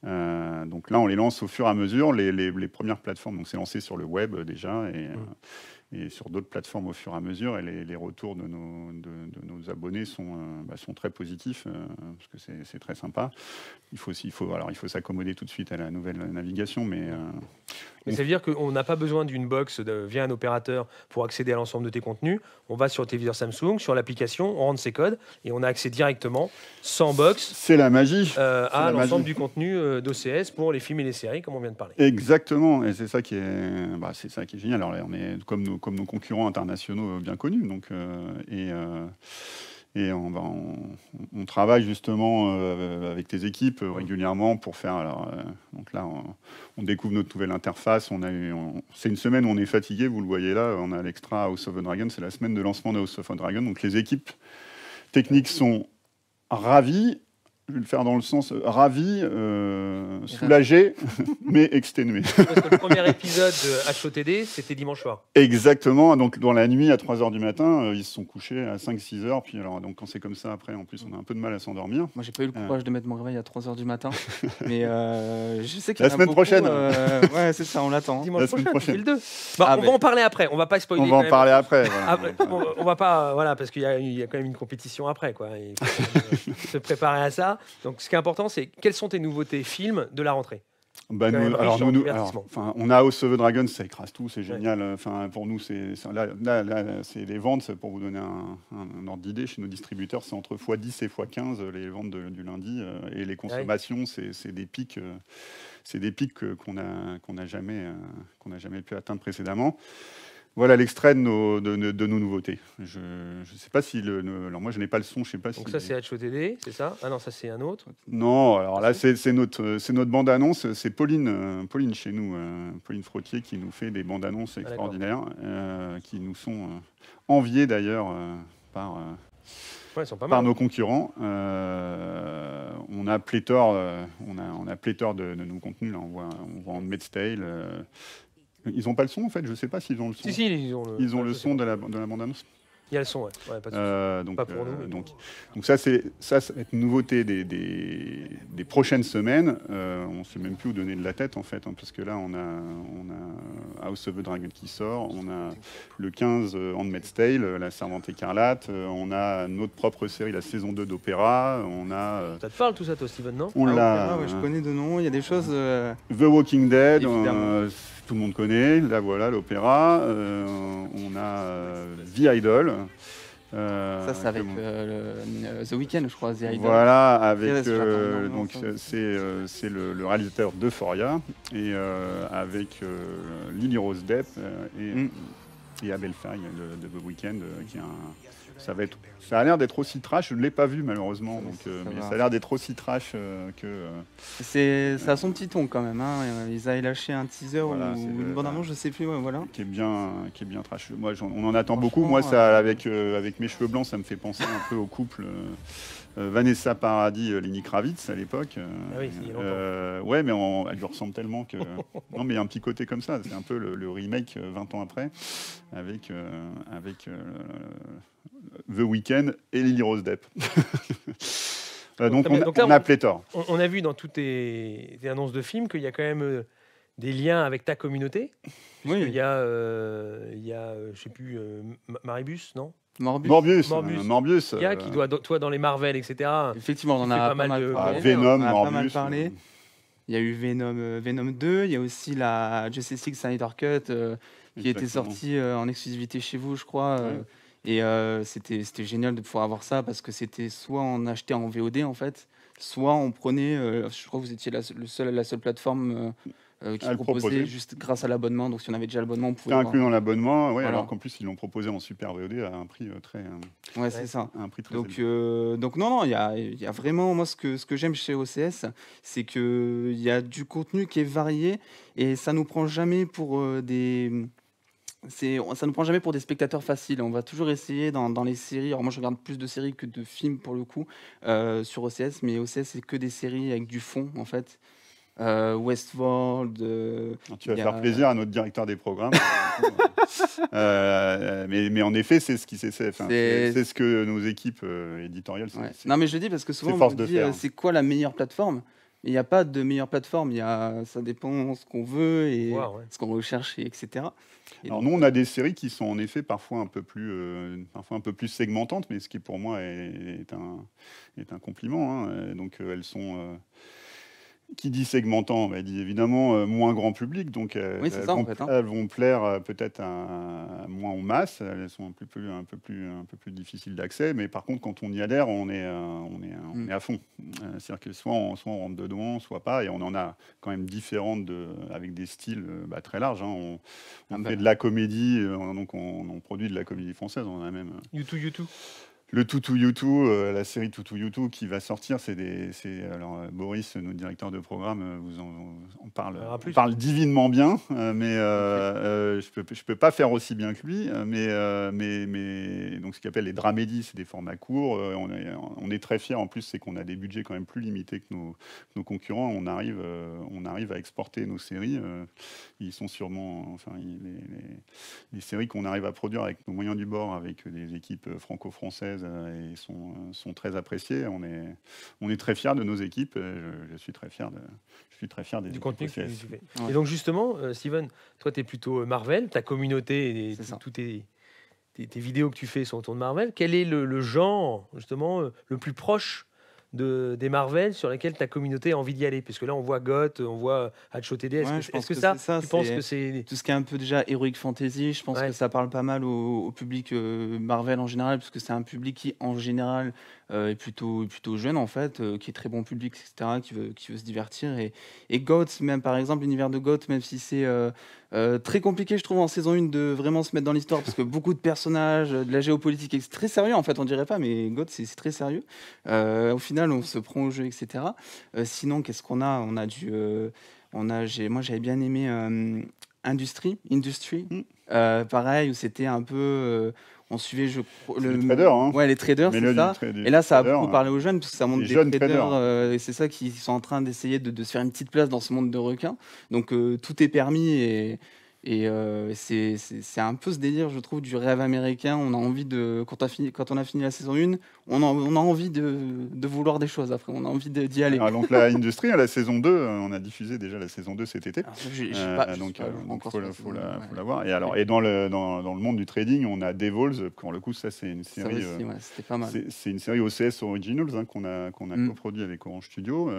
Donc là, on les lance au fur et à mesure. Les premières plateformes, donc c'est lancé sur le web déjà et sur d'autres plateformes au fur et à mesure. Et les retours de nos abonnés sont très positifs parce que c'est très sympa. Il faut s'accommoder tout de suite à la nouvelle navigation, mais ça veut dire qu'on n'a pas besoin d'une box via un opérateur pour accéder à l'ensemble de tes contenus. On va sur le téléviseur Samsung, sur l'application, on rentre ses codes et on a accès directement, sans box, c'est la magie, à l'ensemble du contenu d'OCS pour les films et les séries, comme on vient de parler. Exactement, et c'est ça qui est génial. Alors là, on est comme nos concurrents internationaux bien connus, donc et on travaille justement avec tes équipes régulièrement pour faire. Donc là, on découvre notre nouvelle interface. C'est une semaine où on est fatigué, vous le voyez là. On a l'extra House of the Dragon. C'est la semaine de lancement de House of the Dragon. Donc les équipes techniques sont ravies. Je vais le faire dans le sens ravi, soulagé, mais exténué. Parce que le premier épisode de HOTD, c'était dimanche soir. Exactement. Donc, dans la nuit, à 3 h du matin, ils se sont couchés à 5-6 h. Puis, alors, donc, quand c'est comme ça, après, en plus, on a un peu de mal à s'endormir. Moi, j'ai pas eu le courage de mettre mon réveil à 3 h du matin. Mais je sais qu'il La y en a semaine beaucoup, prochaine. Ouais, c'est ça, on l'attend. Dimanche La semaine prochain, prochaine. le 2. Bah, Ah, on mais- va en parler après. On va pas spoiler. On va quand en même. parler après. Voilà. Après, on va pas, voilà, parce qu'il y a quand même une compétition après, quoi. Il faut quand même, se préparer à ça. Donc, ce qui est important, c'est quelles sont tes nouveautés films de la rentrée. Bah, Quand même riche en divertissement. On a House of the Dragon, ça écrase tout, c'est génial. Enfin, pour nous, là, c'est les ventes, pour vous donner un ordre d'idée, chez nos distributeurs, c'est entre x10 et x15 les ventes du lundi. Et les consommations, c'est des pics, qu'on n'a jamais pu atteindre précédemment. Voilà l'extrait de nos nouveautés. Je ne sais pas si alors moi je n'ai pas le son, je sais pas si. Donc ça c'est HOTD, c'est ça? Ah non, ça c'est un autre. Non, alors là c'est notre bande-annonce, c'est Pauline chez nous, Pauline Frottier qui nous fait des bandes-annonces extraordinaires, qui nous sont enviées d'ailleurs par Ouais, ils sont pas par mal. nos concurrents. On a pléthore, on a pléthore de nos contenus. Là, on voit Handmaid's Tale. Ils n'ont pas le son en fait, je ne sais pas s'ils ont le son. Si, Ils ont le son de la bande-annonce. Il y a le son, ouais. Ouais, pas de souci. Donc, Pas pour nous, mais donc ça va être une nouveauté des prochaines semaines. On ne sait même plus où donner de la tête en fait, hein, parce que là on a House of the Dragon qui sort, on a le 15 Handmaid's Tale, La Servante écarlate, on a notre propre série, la saison 2 d'Opéra, on a Ça te parle tout ça, toi, Steven, non? on l'a Opéra, ouais, je connais de nom, il y a des choses. The Walking Dead, Évidemment. tout le monde connaît, là voilà l'Opéra, on a The Idol. Ça, c'est avec The Weeknd, je crois, The Idol. Voilà, avec Yes, j'attends énormément donc ça. c'est le réalisateur d'Euphoria et avec Lily Rose Depp et Abel Faye de The Weeknd qui est ça a l'air d'être aussi trash. Je ne l'ai pas vu malheureusement, donc mais ça a l'air d'être aussi trash que. Ça a son petit ton quand même. Hein. Ils avaient lâché un teaser Voilà, ou c'est une bande-annonce, je sais plus. Ouais, voilà. Qui est bien trash. Moi, on en attend beaucoup. Franchement, Moi, ça, avec mes cheveux blancs, ça me fait penser un peu au couple Vanessa Paradis, Lenny Kravitz à l'époque. Ah oui, il y a longtemps. Ouais, mais elle lui ressemble tellement que. Non, mais il y a un petit côté comme ça. C'est un peu le remake 20 ans après, avec The Weeknd et Lily Rose Depp. Donc là, on a pléthore. On a vu dans toutes tes annonces de films qu'il y a quand même des liens avec ta communauté. Oui. Il y a, je sais plus, Maribus, non? Morbius. Morbius. Il y a qui doit, toi, dans les Marvel, etc. Effectivement, on en Il fait a pas mal de- parlé. Venom, on a pas mal Morbius. parlé. Il y a eu Venom 2, il y a aussi la Justice League Snyder Cut qui était Exactement. sortie en exclusivité chez vous, je crois. Ouais. Et c'était génial de pouvoir avoir ça parce que c'était soit on achetait en VOD en fait, soit on prenait, je crois que vous étiez la seule plateforme qui À le proposait proposer. juste grâce à l'abonnement. Donc si on avait déjà l'abonnement, on pouvait C'est inclus dans l'abonnement, ouais, Voilà. alors qu'en plus ils l'ont proposé en super VOD à un prix très, Ouais, c'est ça. à un prix très Donc, élevé. donc non, il y a vraiment, moi, ce que j'aime chez OCS, c'est qu'il y a du contenu qui est varié et ça nous prend jamais pour ça nous prend jamais pour des spectateurs faciles. On va toujours essayer dans les séries. Alors moi, je regarde plus de séries que de films pour le coup sur OCS, mais OCS, c'est que des séries avec du fond, en fait. Westworld. Alors, tu vas il y a- faire plaisir à notre directeur des programmes. Mais en effet, c'est ce qui c'est ce que nos équipes éditoriales. Ouais. Non, mais je le dis parce que souvent, on force me de dit faire. c'est quoi la meilleure plateforme? Il n'y a pas de meilleure plateforme. Ça dépend ce qu'on veut et Wow, ouais. ce qu'on recherche, etc. Et Alors donc, nous, on a des séries qui sont en effet parfois un peu plus segmentantes, mais ce qui pour moi est un compliment. Hein. Donc elles sont qui dit segmentant, bah, dit évidemment moins grand public, donc Oui, c'est ça, en fait, hein. elles vont plaire peut-être moins aux masses, elles sont un peu plus difficiles d'accès, mais par contre quand on y adhère, on est à fond. C'est-à-dire que soit on rentre dedans, soit pas, et on en a quand même différentes avec des styles très larges. Hein. On fait de la comédie, donc on produit de la comédie française, on en a même. YouTube. Le Toutou Youtou, la série Toutou Youtou qui va sortir, alors Boris, notre directeur de programme, vous en parle, parle divinement bien, mais je peux pas faire aussi bien que lui. Mais donc ce qu'on appelle les dramédies, c'est des formats courts. On est très fiers. En plus, c'est qu'on a des budgets quand même plus limités que nos concurrents. On arrive à exporter nos séries. Ils sont sûrement, enfin, les séries qu'on arrive à produire avec nos moyens du bord, avec des équipes franco-françaises. Et sont très appréciés. On est très fiers de nos équipes. Je suis très fier des du contenu que tu OCS. fais. Et donc justement, Steven, toi tu es plutôt Marvel, ta communauté et toutes tes vidéos que tu fais sont autour de Marvel. Quel est le genre justement le plus proche des Marvel sur lesquels ta communauté a envie d'y aller? Parce que là on voit GOT, on voit HOTD. Est-ce que ça, tu penses que c'est tout ce qui est un peu déjà Heroic Fantasy? Je pense que ça parle pas mal au public Marvel en général, parce que c'est un public qui en général est plutôt jeune en fait, qui est très bon public, etc., qui veut se divertir. Et GOT, même par exemple l'univers de GOT, même si c'est très compliqué, je trouve, en saison 1 de vraiment se mettre dans l'histoire, parce que beaucoup de personnages, de la géopolitique, c'est très sérieux en fait, on dirait pas, mais GOT c'est très sérieux. Au final, on se prend au jeu, etc. Sinon, qu'est-ce qu'on a? On a moi j'avais bien aimé Industry. Pareil, où c'était un peu... on suivait les traders, hein. Ouais, les traders, c'est ça. Et là, ça a beaucoup parlé aux jeunes, parce que ça montre des traders, et c'est ça qui sont en train d'essayer de se faire une petite place dans ce monde de requins. Donc tout est permis, et c'est un peu ce délire, je trouve, du rêve américain. On a envie quand on a fini la saison 1, on a envie de vouloir des choses après, on a envie d'y aller. Alors, donc la Industrie, la saison 2, on a diffusé déjà la saison 2 cet été. Donc faut la voir. Et alors, et dans le monde du trading, on a Devils, pour le coup ça c'est une série, c'était pas mal. C'est une série OCS Originals, hein, qu'on a coproduit avec Orange Studio,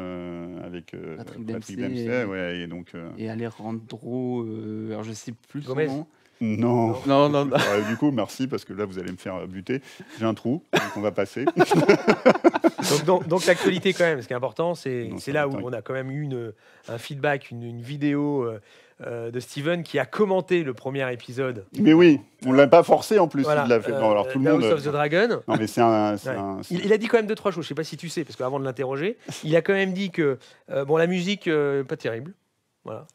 avec Patrick Dempsey, et donc et Alejandro, alors je sais plus son Gomez. nom. Non. Du coup, merci, parce que là, vous allez me faire buter. J'ai un trou, donc on va passer. donc l'actualité, quand même, ce qui est important, c'est là où on a quand même eu un feedback, une vidéo de Steven qui a commenté le premier épisode. Mais oui, on ne l'a pas forcé en plus. Voilà, il l'a fait. Alors, tout le monde... House of the Dragon. Non, mais il a dit quand même 2-3 choses, je ne sais pas si tu sais, parce qu'avant de l'interroger, il a quand même dit que la musique, pas terrible. Voilà.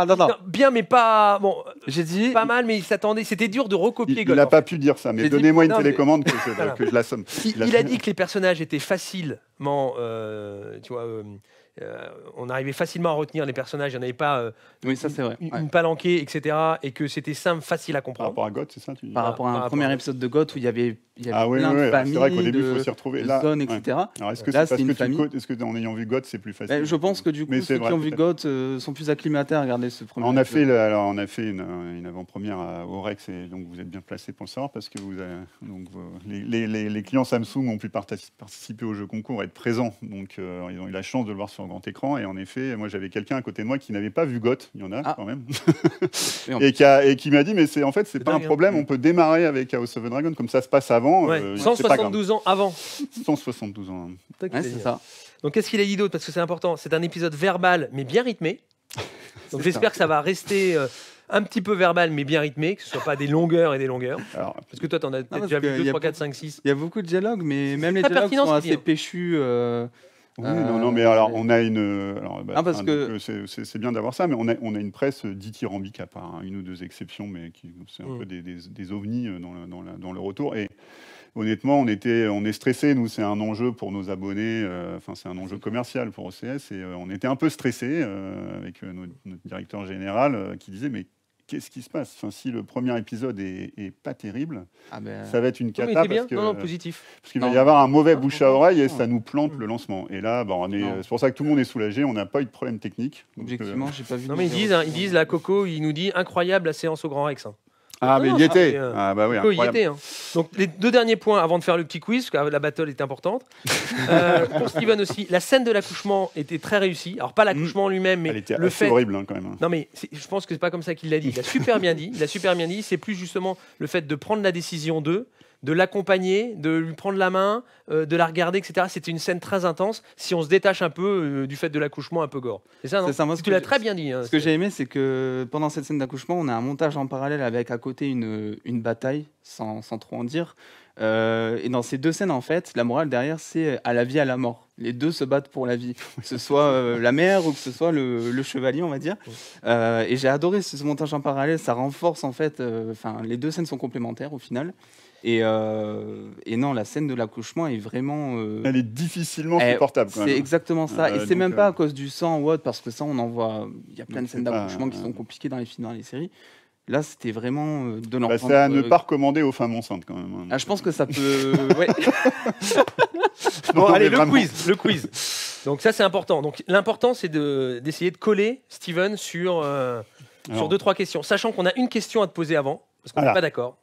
Non. Bien, mais pas bon. J'ai dit pas mal, mais il s'attendait. C'était dur de recopier. Il n'a pas pu dire ça, mais donnez-moi une télécommande que je l'assomme. Il a dit que les personnages étaient facilement, on arrivait facilement à retenir les personnages. Il n'y en avait pas oui, ça, c'est vrai. une palanquée, etc. Et que c'était simple, facile à comprendre. Par rapport à GOT, c'est ça tu dis? Par rapport à un premier épisode de GOT où il y avait plein de familles, c'est vrai qu'au début, il faut s'y retrouver. Là, zones, etc. Alors, est-ce que là, c'est parce que est-ce que en ayant vu GOT, c'est plus facile? Je pense que du coup, ceux qui ont vu GOT sont plus acclimatés à regarder ce premier épisode. On a fait une avant-première au Rex, et donc vous êtes bien placé pour le savoir, parce que les clients Samsung ont pu participer au jeu concours, être présents. Donc, ils ont eu la chance de le voir sur un grand écran. Et en effet, moi, j'avais quelqu'un à côté de moi qui n'avait pas vu GOT. Il y en a quand même. et qui m'a dit, mais c'est pas un problème, on peut démarrer avec House of the Dragon, comme ça se passe avant. 172 ans avant. 172 ans. C'est ça. Donc, qu'est-ce qu'il a dit d'autre? Parce que c'est important. C'est un épisode verbal, mais bien rythmé. Donc, j'espère que ça va rester un petit peu verbal, mais bien rythmé, que ce ne soit pas des longueurs et des longueurs. Alors, parce que toi, tu en as peut-être déjà vu 2, 3, 4, 5, 6. Il y a beaucoup de dialogues, mais même les dialogues sont assez péchus. Oui, non, mais alors on a une. Parce que c'est bien d'avoir ça, mais on a une presse dithyrambique, à part une ou deux exceptions, mais c'est un peu des ovnis dans le retour. Et honnêtement, on est stressé. Nous, c'est un enjeu pour nos abonnés. C'est un enjeu commercial pour OCS, et on était un peu stressé avec notre directeur général qui disait mais qu'est-ce qui se passe? Si le premier épisode est pas terrible, ça va être une cata. Positif. Parce qu'il va y avoir un mauvais bouche à oreille et ça nous plante le lancement. Et là, c'est pour ça que tout le monde est soulagé. On n'a pas eu de problème technique. Objectivement, j'ai pas vu. Non, mais ils disent la Coco, il nous dit incroyable la séance au Grand Rex. Mais il y était. Oui, il était. Donc, les 2 derniers points avant de faire le petit quiz, parce que la battle est importante. Pour Steven aussi, la scène de l'accouchement était très réussie. Alors, pas l'accouchement lui-même, mais elle était le fait. horrible quand même. Non, mais je pense que c'est pas comme ça qu'il l'a dit. Il a super bien dit. C'est plus justement le fait de prendre la décision de l'accompagner, de lui prendre la main, de la regarder, etc. C'était une scène très intense. Si on se détache un peu du fait de l'accouchement un peu gore. C'est ça, non? C'est ça, moi, tu l'as très bien dit. Ce que j'ai aimé, c'est que pendant cette scène d'accouchement, on a un montage en parallèle avec à côté une bataille, sans trop en dire, Et dans ces deux scènes, en fait, la morale derrière, c'est à la vie, à la mort. Les deux se battent pour la vie, que ce soit la mère ou que ce soit le chevalier, on va dire. Et j'ai adoré ce montage en parallèle, ça renforce en fait. Les deux scènes sont complémentaires au final. Et non, la scène de l'accouchement est vraiment. Elle est difficilement supportable. C'est exactement ça. Et c'est même pas à cause du sang ou autre, parce que ça, on en voit. Il y a plein de scènes d'accouchement qui sont compliquées dans les films, dans les séries. Là, c'était vraiment de l'entendre. C'est à ne pas recommander aux femmes enceintes quand même. Ah, je pense que ça peut. Ouais. Bon, Non, allez, mais vraiment. le quiz. Donc ça, c'est important. Donc l'important, c'est d'essayer de coller Steven sur Alors. 2-3 questions, sachant qu'on a une question à te poser avant, parce qu'on n'est Voilà. pas d'accord.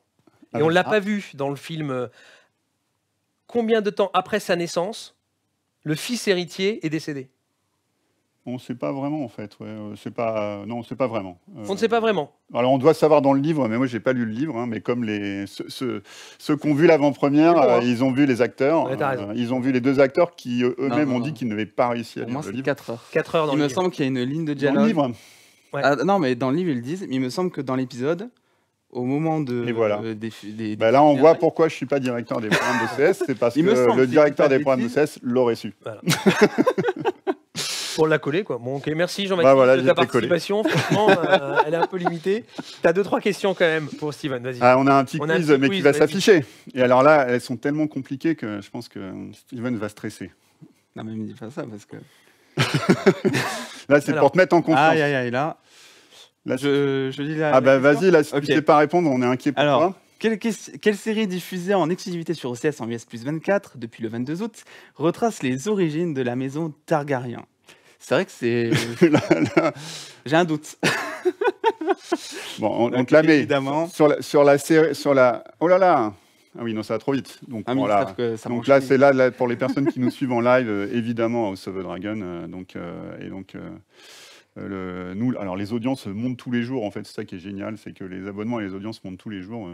Et on l'a pas vu dans le film. Combien de temps après sa naissance, le fils héritier est décédé? On ne sait pas vraiment en fait. C'est pas, non, on ne sait pas vraiment. On ne sait pas vraiment. Alors on doit savoir dans le livre, mais moi j'ai pas lu le livre. Hein, mais comme ceux qui ont vu l'avant-première, C'est bon, hein. ils ont vu les acteurs. Ouais, t'as raison. Ils ont vu les deux acteurs qui eux-mêmes Non, ont non. dit qu'ils n'avaient pas réussi à Pour lire moi, le c'est livre. 4 heures. 4 heures dans Il le me livre. semble qu'il y a une ligne de Dans dialogue. le livre. Ouais. Ah, non, mais dans le livre, ils le disent. Mais il me semble que dans l'épisode, au moment de. Et voilà. Des Là, on voit funérailles, pourquoi je suis pas directeur des programmes de CS. C'est parce que Il me semble, le si directeur je dis des pas de programmes de CS l'aurait su. Pour la coller, quoi. Bon, ok, merci Jean-Baptiste Bah voilà, de j'ai ta été collé. participation. Franchement, elle est un peu limitée. Tu as 2-3 questions quand même pour Steven, vas-y. Ah, on a un petit On a un quiz, petit mais quiz, qui va vas-y. s'afficher. Et alors là, elles sont tellement compliquées que je pense que Steven va stresser. Non, mais me dis pas ça parce que. Là, c'est Alors. pour te mettre en confiance. Aïe, aïe, aïe, là. Là, Je lis la. Ah bah la question. vas-y, là, si Ok. tu sais pas répondre, on est inquiet pour Alors, toi. quelle série diffusée en exclusivité sur OCS en US plus 24 depuis le 22 août retrace les origines de la maison Targaryen? C'est vrai que c'est. Là, là. J'ai un doute. Bon, on te la met. Évidemment. Sur la série, Oh là là. Ah oui, non, ça va trop vite. Donc, Un voilà. mystère que ça Donc m'enchaîne. là, c'est là, pour les personnes qui nous suivent en live, évidemment, House of the Dragon. Alors les audiences montent tous les jours. En fait, c'est ça qui est génial, c'est que les abonnements et les audiences montent tous les jours.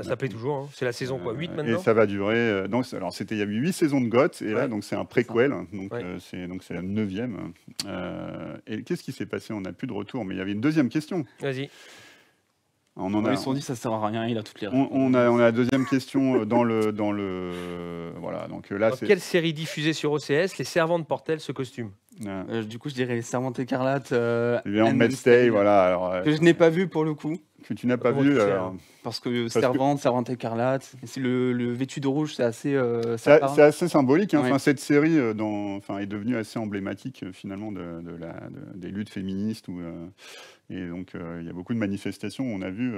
Ça plaît toujours. Hein. C'est la saison quoi, 8 Et maintenant. ça va durer. Alors il y a eu 8 saisons de GOT et là Ouais. donc c'est un préquel. Donc Ouais. c'est la 9e. Et qu'est-ce qui s'est passé? On n'a plus de retour. Mais il y avait une deuxième question. Vas-y. On en a. Ils se sont dit ça sert à rien, il a toutes les On a la deuxième question dans le voilà. Donc là Dans c'est. quelle série diffusée sur OCS les servantes portent-elles ce costume? Du coup, je dirais les Servantes écarlates. Handmaid's Tale, voilà. Alors, Que je n'ai pas vu pour le coup. que tu n'as pas Comment vu. tu sais, alors, hein Parce que que- Servante écarlate. Et c'est le vêtu de rouge, c'est assez. ça C'est parle. c'est assez symbolique. Hein. Ouais. Enfin, cette série est devenue assez emblématique finalement des luttes féministes. Et donc, il y a beaucoup de manifestations. On a vu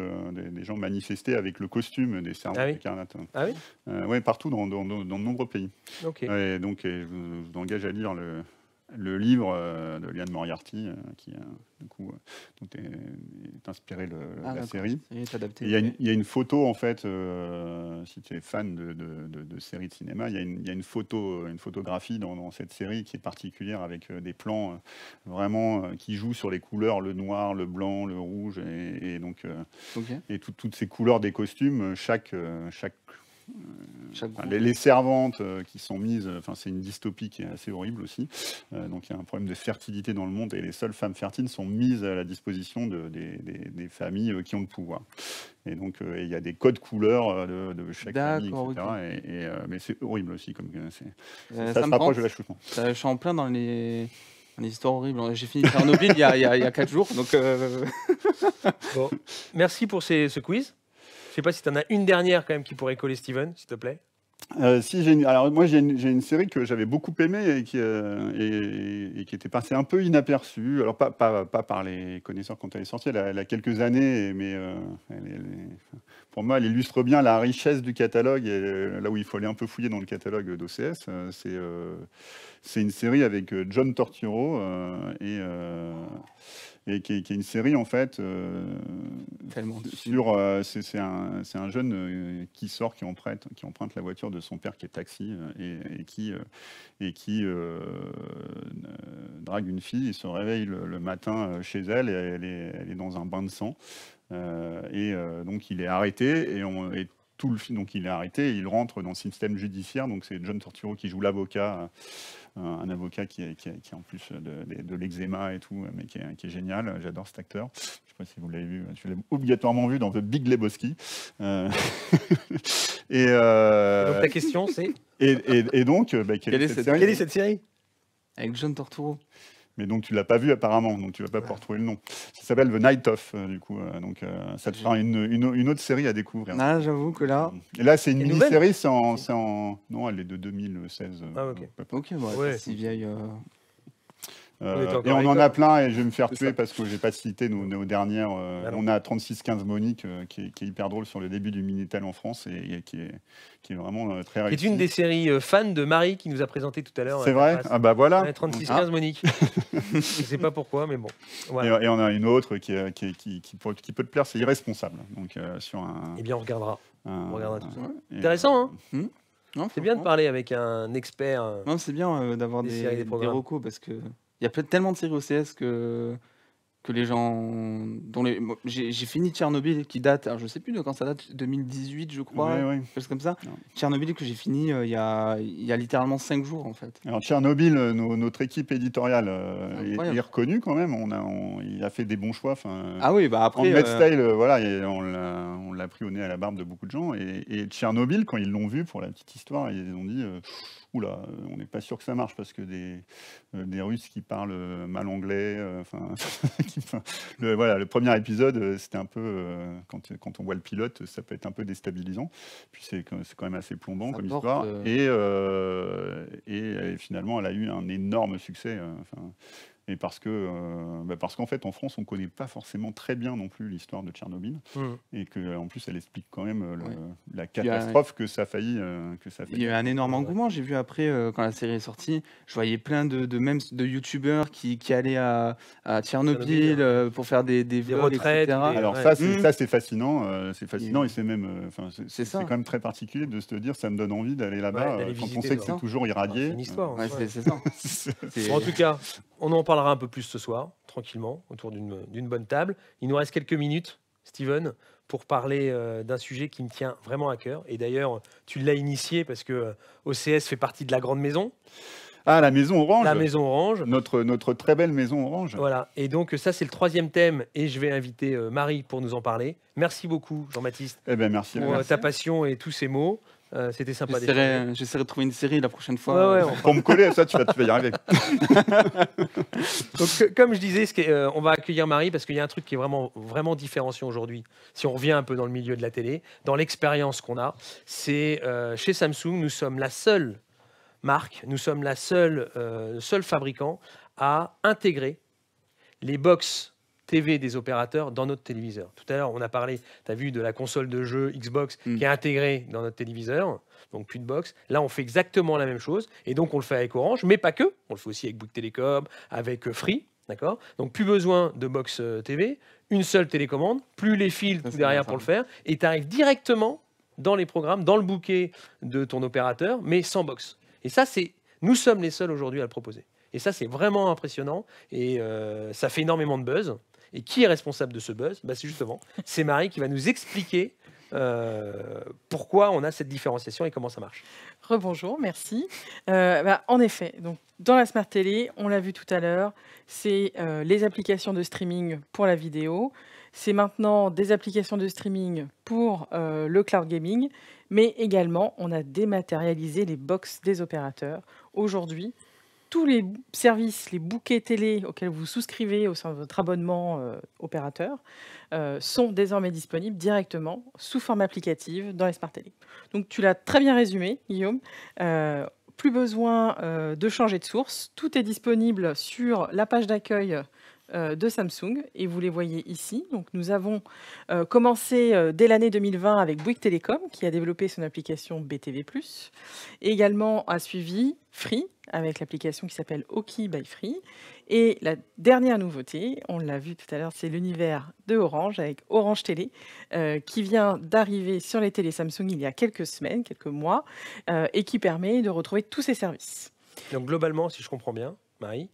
des gens manifester avec le costume des servantes Ah oui écarlates. Ah oui. Ouais, partout dans de nombreux pays. Ok. Ouais, donc, je vous engage à lire le livre de Liane Moriarty, qui du coup, dont est inspiré Ah, la d'accord. série. Ça y est, adapté. Et il y a une photo, en fait, si tu es fan de séries de cinéma, il y a une photographie dans cette série qui est particulière avec des plans vraiment qui jouent sur les couleurs, le noir, le blanc, le rouge, et donc Ok. et toutes ces couleurs des costumes, chaque Chaque groupe. les servantes qui sont mises, c'est une dystopie qui est assez horrible aussi. Donc il y a un problème de fertilité dans le monde et les seules femmes fertiles sont mises à la disposition des familles qui ont le pouvoir. Et donc il y a des codes couleurs de chaque famille, D'accord, etc. ok. Mais c'est horrible aussi, comme ça Ça se me rapproche tente. de l'achoppement. Je suis en plein dans les histoires horribles. J'ai fini Tchernobyl il y a 4 jours. Donc, Bon. Merci pour ce quiz. Je sais pas si tu en as une dernière quand même qui pourrait coller Steven, s'il te plaît. Alors moi j'ai une série que j'avais beaucoup aimée et qui était passée un peu inaperçue. Alors pas par les connaisseurs quand elle est sortie, elle a quelques années, mais pour moi elle illustre bien la richesse du catalogue et là où il faut aller un peu fouiller dans le catalogue d'OCS. C'est une série avec John Turturro et qui est une série en fait tellement dessus. sur c'est un jeune qui emprunte la voiture de son père qui est taxi et qui drague une fille. Il se réveille le matin chez elle et elle est dans un bain de sang donc il est arrêté et tout le film. Donc il est arrêté, il rentre dans le système judiciaire. Donc c'est John Turturro qui joue l'avocat, un avocat qui a en plus de l'eczéma et tout, mais qui est génial. J'adore cet acteur. Je ne sais pas si vous l'avez vu. Je l'ai obligatoirement vu dans The Big Lebowski. Donc ta question, c'est et donc, quelle est cette série quelle est cette série? Avec John Turturro. Mais donc tu l'as pas vu apparemment, donc tu vas pas pouvoir trouver le nom. Ça s'appelle The Night Of, du coup. Donc ça te fera une autre série à découvrir. Ah, j'avoue que là... Et là, c'est une Une mini-série, non, elle est de 2016. Ah, ok. Ok, bon, Ouais. c'est si vieille... On est encore Et on à en l'école. a plein, et je vais me faire C'est tuer ça. parce que j'ai pas cité nos dernières. Ah non. On a 3615 Monique, qui est hyper drôle sur le début du Minitel en France, et qui est vraiment très Qui est réussi. une des séries fans de Marie qui nous a présenté tout à l'heure. C'est vrai. Ah bah voilà. Ouais, 3615 Monique. Je sais pas pourquoi, mais bon. Voilà. Et on a une autre qui peut te plaire, c'est Irresponsable. Donc sur un. Eh bien, on regardera. un- on regardera tout ça. et- Intéressant, hein? Non, C'est bien de franchement. parler avec un expert. Non, c'est bien d'avoir Des séries, des des programmes. recos parce que il y a tellement de séries OCS que les gens moi, j'ai fini Tchernobyl qui date, alors je sais plus de quand ça date, 2018 je crois, Ouais, ouais. quelque chose comme ça. Non. Tchernobyl que j'ai fini il y a littéralement 5 jours en fait. Alors Tchernobyl, notre équipe éditoriale C'est est incroyable. reconnue quand même. Il a fait des bons choix. Ah oui, bah après Handmaid's Tale, voilà, et on l'a pris au nez à la barbe de beaucoup de gens. Et Tchernobyl, quand ils l'ont vu, pour la petite histoire, ils ont dit oula, on n'est pas sûr que ça marche parce que des Russes qui parlent mal anglais. Voilà, le premier épisode, c'était un peu quand on voit le pilote, ça peut être un peu déstabilisant. Puis c'est quand même assez plombant Ça comme porte, histoire. Et finalement, elle a eu un énorme succès. Et parce qu'en fait, en France, on ne connaît pas forcément très bien non plus l'histoire de Tchernobyl. Et qu'en plus, elle explique quand même la catastrophe que ça a failli. il y a eu un énorme engouement. J'ai vu après, quand la série est sortie, je voyais plein même de youtubeurs qui allaient à Tchernobyl Tchernobyl, pour faire des vlogs, retraites, etc. des- Alors ouais. ça, c'est fascinant. C'est fascinant et c'est même. C'est ça. C'est quand même très particulier de se dire ça me donne envie d'aller là-bas Ouais, d'aller quand on visiter, sait que quoi. c'est toujours C'est irradié. une histoire. Ouais, ouais. c'est ça. C'est- Bon, en tout cas, on en parlera un peu plus ce soir, tranquillement, autour d'une bonne table. Il nous reste quelques minutes, Steven, pour parler d'un sujet qui me tient vraiment à cœur. Et d'ailleurs, tu l'as initié parce que OCS fait partie de la grande maison, Ah, la maison orange. la maison orange. Notre très belle maison orange. Voilà. Et donc, ça, c'est le troisième thème. Et je vais inviter Marie pour nous en parler. Merci beaucoup, Jean-Baptiste, Eh ben merci. pour ta passion et tous ces mots. C'était sympa d'échanger. J'essaierai de trouver une série la prochaine fois. Ouais, ouais, Pour me coller à ça, tu vas y arriver. Donc, comme je disais, on va accueillir Marie parce qu'il y a un truc qui est vraiment, vraiment différenciant aujourd'hui. Si on revient un peu dans le milieu de la télé, dans l'expérience qu'on a, c'est chez Samsung, nous sommes la seule marque, nous sommes le seul fabricant à intégrer les box TV des opérateurs dans notre téléviseur. Tout à l'heure, on a parlé, tu as vu, de la console de jeu Xbox qui est intégrée dans notre téléviseur, donc plus de box. Là, on fait exactement la même chose, et donc on le fait avec Orange, mais pas que. On le fait aussi avec Bouygues Télécom, avec Free, d'accord. Donc plus besoin de box TV, une seule télécommande, plus les fils Ça, c'est derrière bien, pour le faire, et tu arrives directement dans les programmes, dans le bouquet de ton opérateur, mais sans box. Et ça, nous sommes les seuls aujourd'hui à le proposer. Et ça, c'est vraiment impressionnant, et ça fait énormément de buzz. Et qui est responsable de ce buzz? C'est Marie qui va nous expliquer pourquoi on a cette différenciation et comment ça marche. Rebonjour, merci. En effet, donc, dans la Smart Télé, on l'a vu tout à l'heure, c'est les applications de streaming pour la vidéo. C'est maintenant des applications de streaming pour le cloud gaming. Mais également, on a dématérialisé les box des opérateurs. Aujourd'hui, tous les services, les bouquets télé auxquels vous souscrivez au sein de votre abonnement opérateur sont désormais disponibles directement sous forme applicative dans les Smart Télé. Donc tu l'as très bien résumé, Guillaume. Plus besoin de changer de source. Tout est disponible sur la page d'accueil de Samsung et vous les voyez ici. Donc, nous avons commencé dès l'année 2020 avec Bouygues Télécom qui a développé son application BTV+. Et également a suivi Free avec l'application qui s'appelle Oki by Free. Et la dernière nouveauté, on l'a vu tout à l'heure, c'est l'univers de Orange avec Orange Télé qui vient d'arriver sur les télés Samsung il y a quelques semaines, quelques mois et qui permet de retrouver tous ces services. Donc globalement, si je comprends bien, Marie,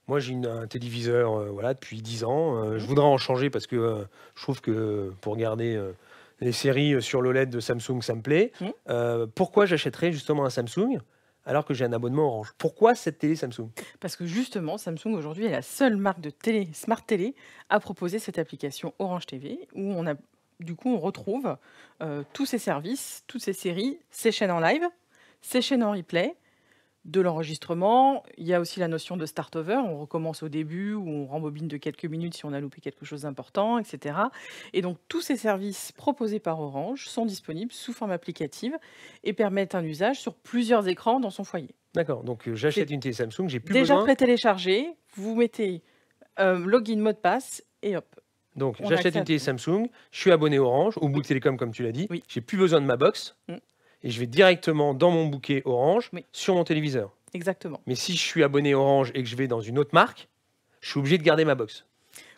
moi j'ai un téléviseur depuis 10 ans. Je voudrais en changer parce que je trouve que pour garder les séries sur l'OLED de Samsung, ça me plaît. Pourquoi j'achèterais justement un Samsung alors que j'ai un abonnement Orange? Pourquoi cette télé Samsung? Parce que justement, Samsung aujourd'hui est la seule marque de télé, Smart Télé, à proposer cette application Orange TV où on retrouve tous ces services, toutes ces séries, ces chaînes en live, ces chaînes en replay, de l'enregistrement. Il y a aussi la notion de start-over. On recommence au début ou on rembobine de quelques minutes si on a loupé quelque chose d'important, etc. Et donc, tous ces services proposés par Orange sont disponibles sous forme applicative et permettent un usage sur plusieurs écrans dans son foyer. D'accord, donc j'achète une télé Samsung, j'ai plus Déjà besoin... pré-téléchargé, vous mettez login, mot de passe et hop. Donc On j'achète accède une à télé tout. Samsung, je suis abonné Orange, au Bouygues Télécom comme tu l'as dit, Oui. j'ai plus besoin de ma box, Mm. et je vais directement dans mon bouquet Orange Oui. sur mon téléviseur. Exactement. Mais si je suis abonné Orange et que je vais dans une autre marque, je suis obligé de garder ma box.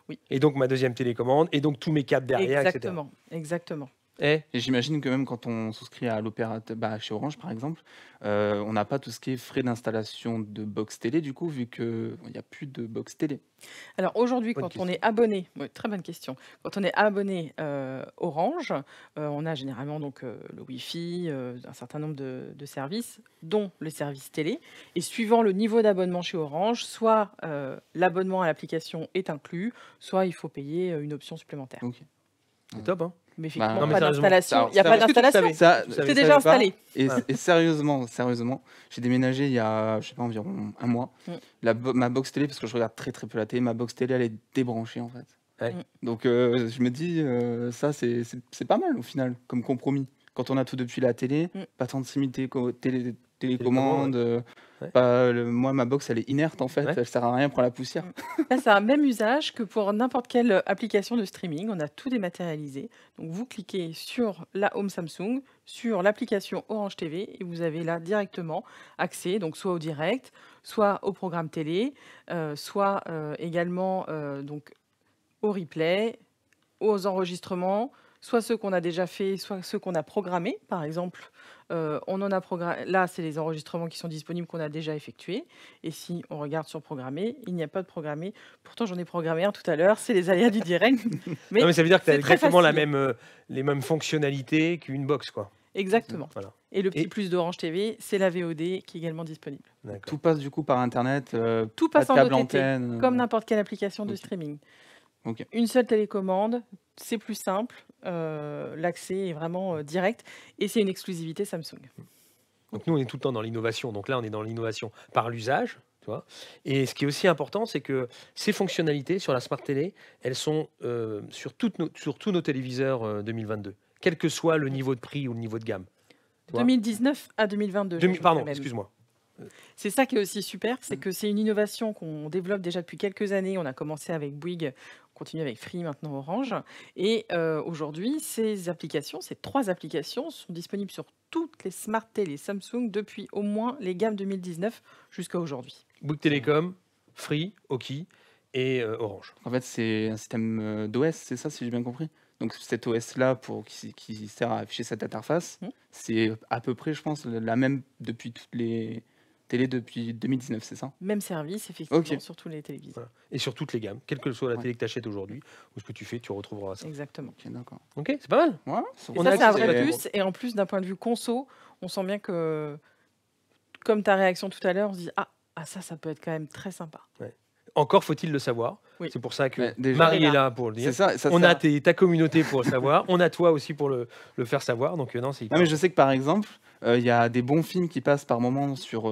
Oui. Et donc ma deuxième télécommande, et donc tous mes câbles derrière, etc. Exactement. Exactement. Eh, Et j'imagine que même quand on souscrit à l'opérateur, chez Orange par exemple, on n'a pas tout ce qui est frais d'installation de box télé du coup, vu qu'il n'y a plus de box télé. Alors aujourd'hui, Bonne quand on question. est abonné, très bonne question. Quand on est abonné Orange, on a généralement donc le Wi-Fi, un certain nombre de services, dont le service télé. Et suivant le niveau d'abonnement chez Orange, soit l'abonnement à l'application est inclus, soit il faut payer une option supplémentaire. Ok. c'est top, hein? Mais effectivement, non, mais pas sérieusement, d'installation. Il n'y a ça- pas est-ce que tu le d'installation. savais Ça, Tu je savais C'est savais déjà pas. installé. Et sérieusement, j'ai déménagé il y a, je sais pas, environ un mois. Ma box télé, parce que je regarde très très peu la télé, ma box télé, elle est débranchée en fait. Ouais. Donc je me dis, ça c'est pas mal au final, comme compromis. Quand on a tout depuis la télé, pas tant de similité télécommande. Ouais. Moi, ma box, elle est inerte en fait, Ouais. elle sert à rien pour la poussière. Là, c'est un même usage que pour n'importe quelle application de streaming. On a tout dématérialisé. Donc, vous cliquez sur la Home Samsung, sur l'application Orange TV, et vous avez là directement accès, donc soit au direct, soit au programme télé, soit également donc au replay, aux enregistrements, soit ceux qu'on a déjà fait, soit ceux qu'on a programmés. Par exemple, on en a programmé. Là, c'est les enregistrements qui sont disponibles qu'on a déjà effectués. Et si on regarde sur programmé, il n'y a pas de programmé. Pourtant, j'en ai programmé un tout à l'heure. C'est les aléas du direct. Mais Non, mais ça veut dire que tu as c'est très exactement facile. les mêmes fonctionnalités qu'une box, quoi. Exactement. Voilà. Et le petit Et- plus d'Orange TV, c'est la VOD qui est également disponible. D'accord. Tout passe du coup par internet, Tout pas passe de en câble OTT, antenne. comme n'importe quelle application de Ok. streaming. Ok. Une seule télécommande, c'est plus simple. L'accès est vraiment direct. Et c'est une exclusivité Samsung. Donc nous, on est tout le temps dans l'innovation. Donc là, on est dans l'innovation par l'usage. Tu vois. Et ce qui est aussi important, c'est que ces fonctionnalités sur la Smart Télé, elles sont sur tous nos téléviseurs 2022, quel que soit le niveau de prix ou le niveau de gamme. Tu vois. 2019 à 2022. j'ajouterais Pardon, même. excuse-moi. C'est ça qui est aussi super, c'est que c'est une innovation qu'on développe déjà depuis quelques années. On a commencé avec Bouygues, on continue avec Free, maintenant Orange. Et aujourd'hui, ces applications, ces 3 applications, sont disponibles sur toutes les Smart Télé Samsung depuis au moins les gammes 2019 jusqu'à aujourd'hui. Bouygues Télécom, Free, Oki et Orange. En fait, c'est un système d'OS, c'est ça, si j'ai bien compris. Donc cet OS-là, qui sert à afficher cette interface, c'est à peu près, je pense, la même depuis toutes les télés depuis 2019, c'est ça? Même service, effectivement, Ok. sur tous les téléviseurs. Voilà. Et sur toutes les gammes, quelle que soit la Ouais. télé que tu achètes aujourd'hui ou ce que tu fais, tu retrouveras ça. Exactement. Ok, d'accord. Ok, c'est pas mal. Ouais, Et On ça, a c'est un accès vrai à- plus. Et en plus, d'un point de vue conso, on sent bien que, comme ta réaction tout à l'heure, on se dit ça peut être quand même très sympa. Encore faut-il le savoir. Oui. C'est pour ça que Mais déjà- Marie est là pour le c'est dire. ça. On sert- a ta communauté pour le savoir. On a toi aussi pour le faire savoir. Donc non, c'est hyper Non, mais je sais que par exemple, il y a des bons films qui passent par moments sur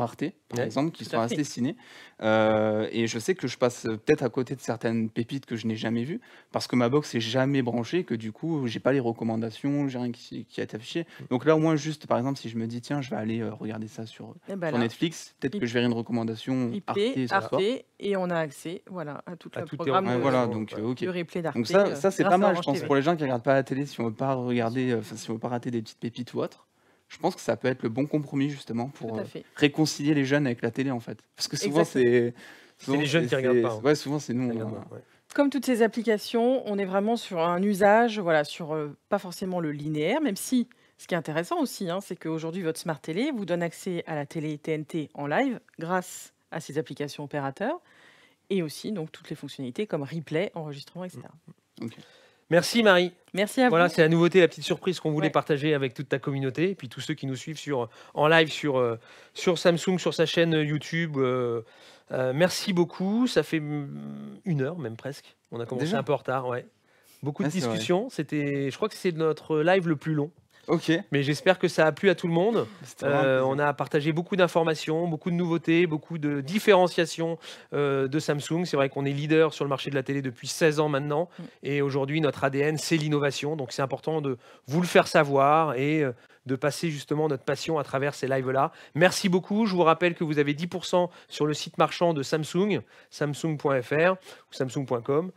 Arte, par Ouais, exemple, qui tout sont à fait. assez ciné. Et je sais que je passe peut-être à côté de certaines pépites que je n'ai jamais vues parce que ma box est jamais branchée, que du coup, j'ai pas les recommandations, j'ai rien qui est affiché. Donc là, au moins, juste par exemple, si je me dis, tiens, je vais aller regarder ça sur Et ben sur là, Netflix, peut-être Ip- que je verrai une recommandation replay, Arte. Arte, et on a accès à tout À le toutes les programme Ouais, Ouais, voilà, ouais, donc ouais. ok. de replay d'Arte. Donc ça c'est grâce pas à mal, je Orange pense, TV. pour les gens qui regardent pas la télé, si on veut pas regarder, si on veut pas rater des petites pépites ou autre. Je pense que ça peut être le bon compromis justement Tout pour à fait. réconcilier les jeunes avec la télé en fait. Parce que souvent Exactement. souvent, les jeunes qui regardent pas, hein. Ouais, souvent c'est nous. Regarde, on- ouais. Comme toutes ces applications, on est vraiment sur un usage, voilà, sur pas forcément le linéaire, même si ce qui est intéressant aussi, c'est qu'aujourd'hui, votre Smart Télé vous donne accès à la télé TNT en live grâce à ces applications opérateurs et aussi donc toutes les fonctionnalités comme replay, enregistrement, etc. Merci Marie. Merci à Voilà, vous. c'est la nouveauté, la petite surprise qu'on voulait Ouais. partager avec toute ta communauté et puis tous ceux qui nous suivent en live sur Samsung, sur sa chaîne YouTube. Merci beaucoup. Ça fait 1 heure même presque. On a commencé Déjà un peu en retard, ouais. Beaucoup de Ah, c'est vrai. discussions. Je crois que c'est notre live le plus long. Ok. Mais j'espère que ça a plu à tout le monde. C'était vraiment un plaisir. On a partagé beaucoup d'informations, beaucoup de nouveautés, beaucoup de différenciations de Samsung. C'est vrai qu'on est leader sur le marché de la télé depuis 16 ans maintenant. Et aujourd'hui, notre ADN, c'est l'innovation. Donc c'est important de vous le faire savoir et de passer justement notre passion à travers ces lives-là. Merci beaucoup. Je vous rappelle que vous avez 10% sur le site marchand de Samsung, samsung.fr ou samsung.com.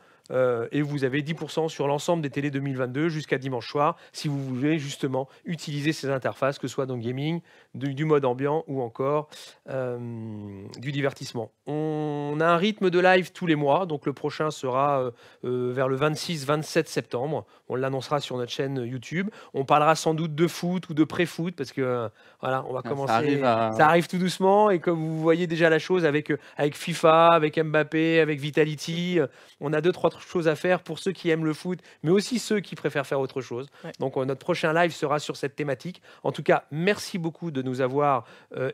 Et vous avez 10% sur l'ensemble des télés 2022 jusqu'à dimanche soir si vous voulez justement utiliser ces interfaces, que ce soit dans le gaming, du mode ambiant ou encore du divertissement. On a un rythme de live tous les mois, donc le prochain sera vers le 26-27 septembre. On l'annoncera sur notre chaîne YouTube. On parlera sans doute de foot ou de pré-foot parce que voilà, on va commencer. Ça arrive tout doucement et comme vous voyez déjà la chose avec FIFA, avec Mbappé, avec Vitality, on a 2-3 choses à faire pour ceux qui aiment le foot, mais aussi ceux qui préfèrent faire autre chose. Ouais. Donc notre prochain live sera sur cette thématique. En tout cas, merci beaucoup de nous avoir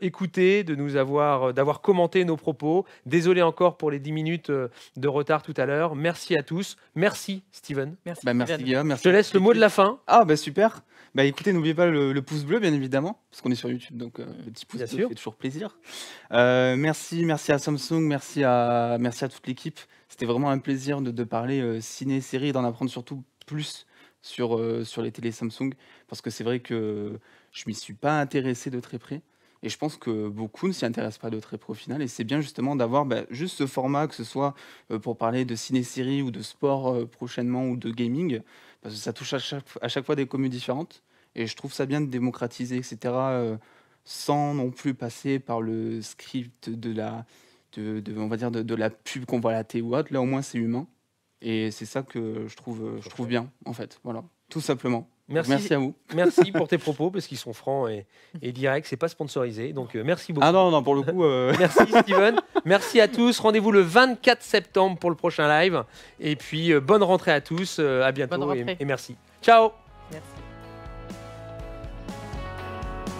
écoutés, d'avoir commenté nos propos. Désolé encore pour les 10 minutes de retard tout à l'heure. Merci à tous. Merci Steven. Merci. Bah, merci Steven. Guillaume. Merci. Je te laisse le mot de la fin. Ah bah super. Bah écoutez, n'oubliez pas le pouce bleu bien évidemment, parce qu'on est sur YouTube, donc le petit pouce Bien bleu sûr. fait toujours plaisir. Merci à Samsung, merci à toute l'équipe. C'était vraiment un plaisir de parler ciné, série, et d'en apprendre surtout plus sur les télés Samsung, parce que c'est vrai que je m'y suis pas intéressé de très près. Et je pense que beaucoup ne s'y intéressent pas de très près au final. Et c'est bien justement d'avoir juste ce format, que ce soit pour parler de ciné-série ou de sport prochainement ou de gaming, parce que ça touche à chaque fois des communes différentes. Et je trouve ça bien de démocratiser, etc., sans non plus passer par le script on va dire de la pub qu'on voit à la télé ou autre. Là, au moins, c'est humain. Et c'est ça que je trouve bien, en fait. Voilà, tout simplement. Donc, merci à vous. Merci pour tes propos parce qu'ils sont francs et directs. C'est pas sponsorisé. Donc merci beaucoup. Ah non, pour le coup... Merci Steven. Merci à tous. Rendez-vous le 24 septembre pour le prochain live. Et puis bonne rentrée à tous. À bientôt Bonne rentrée. et merci. Ciao. Merci.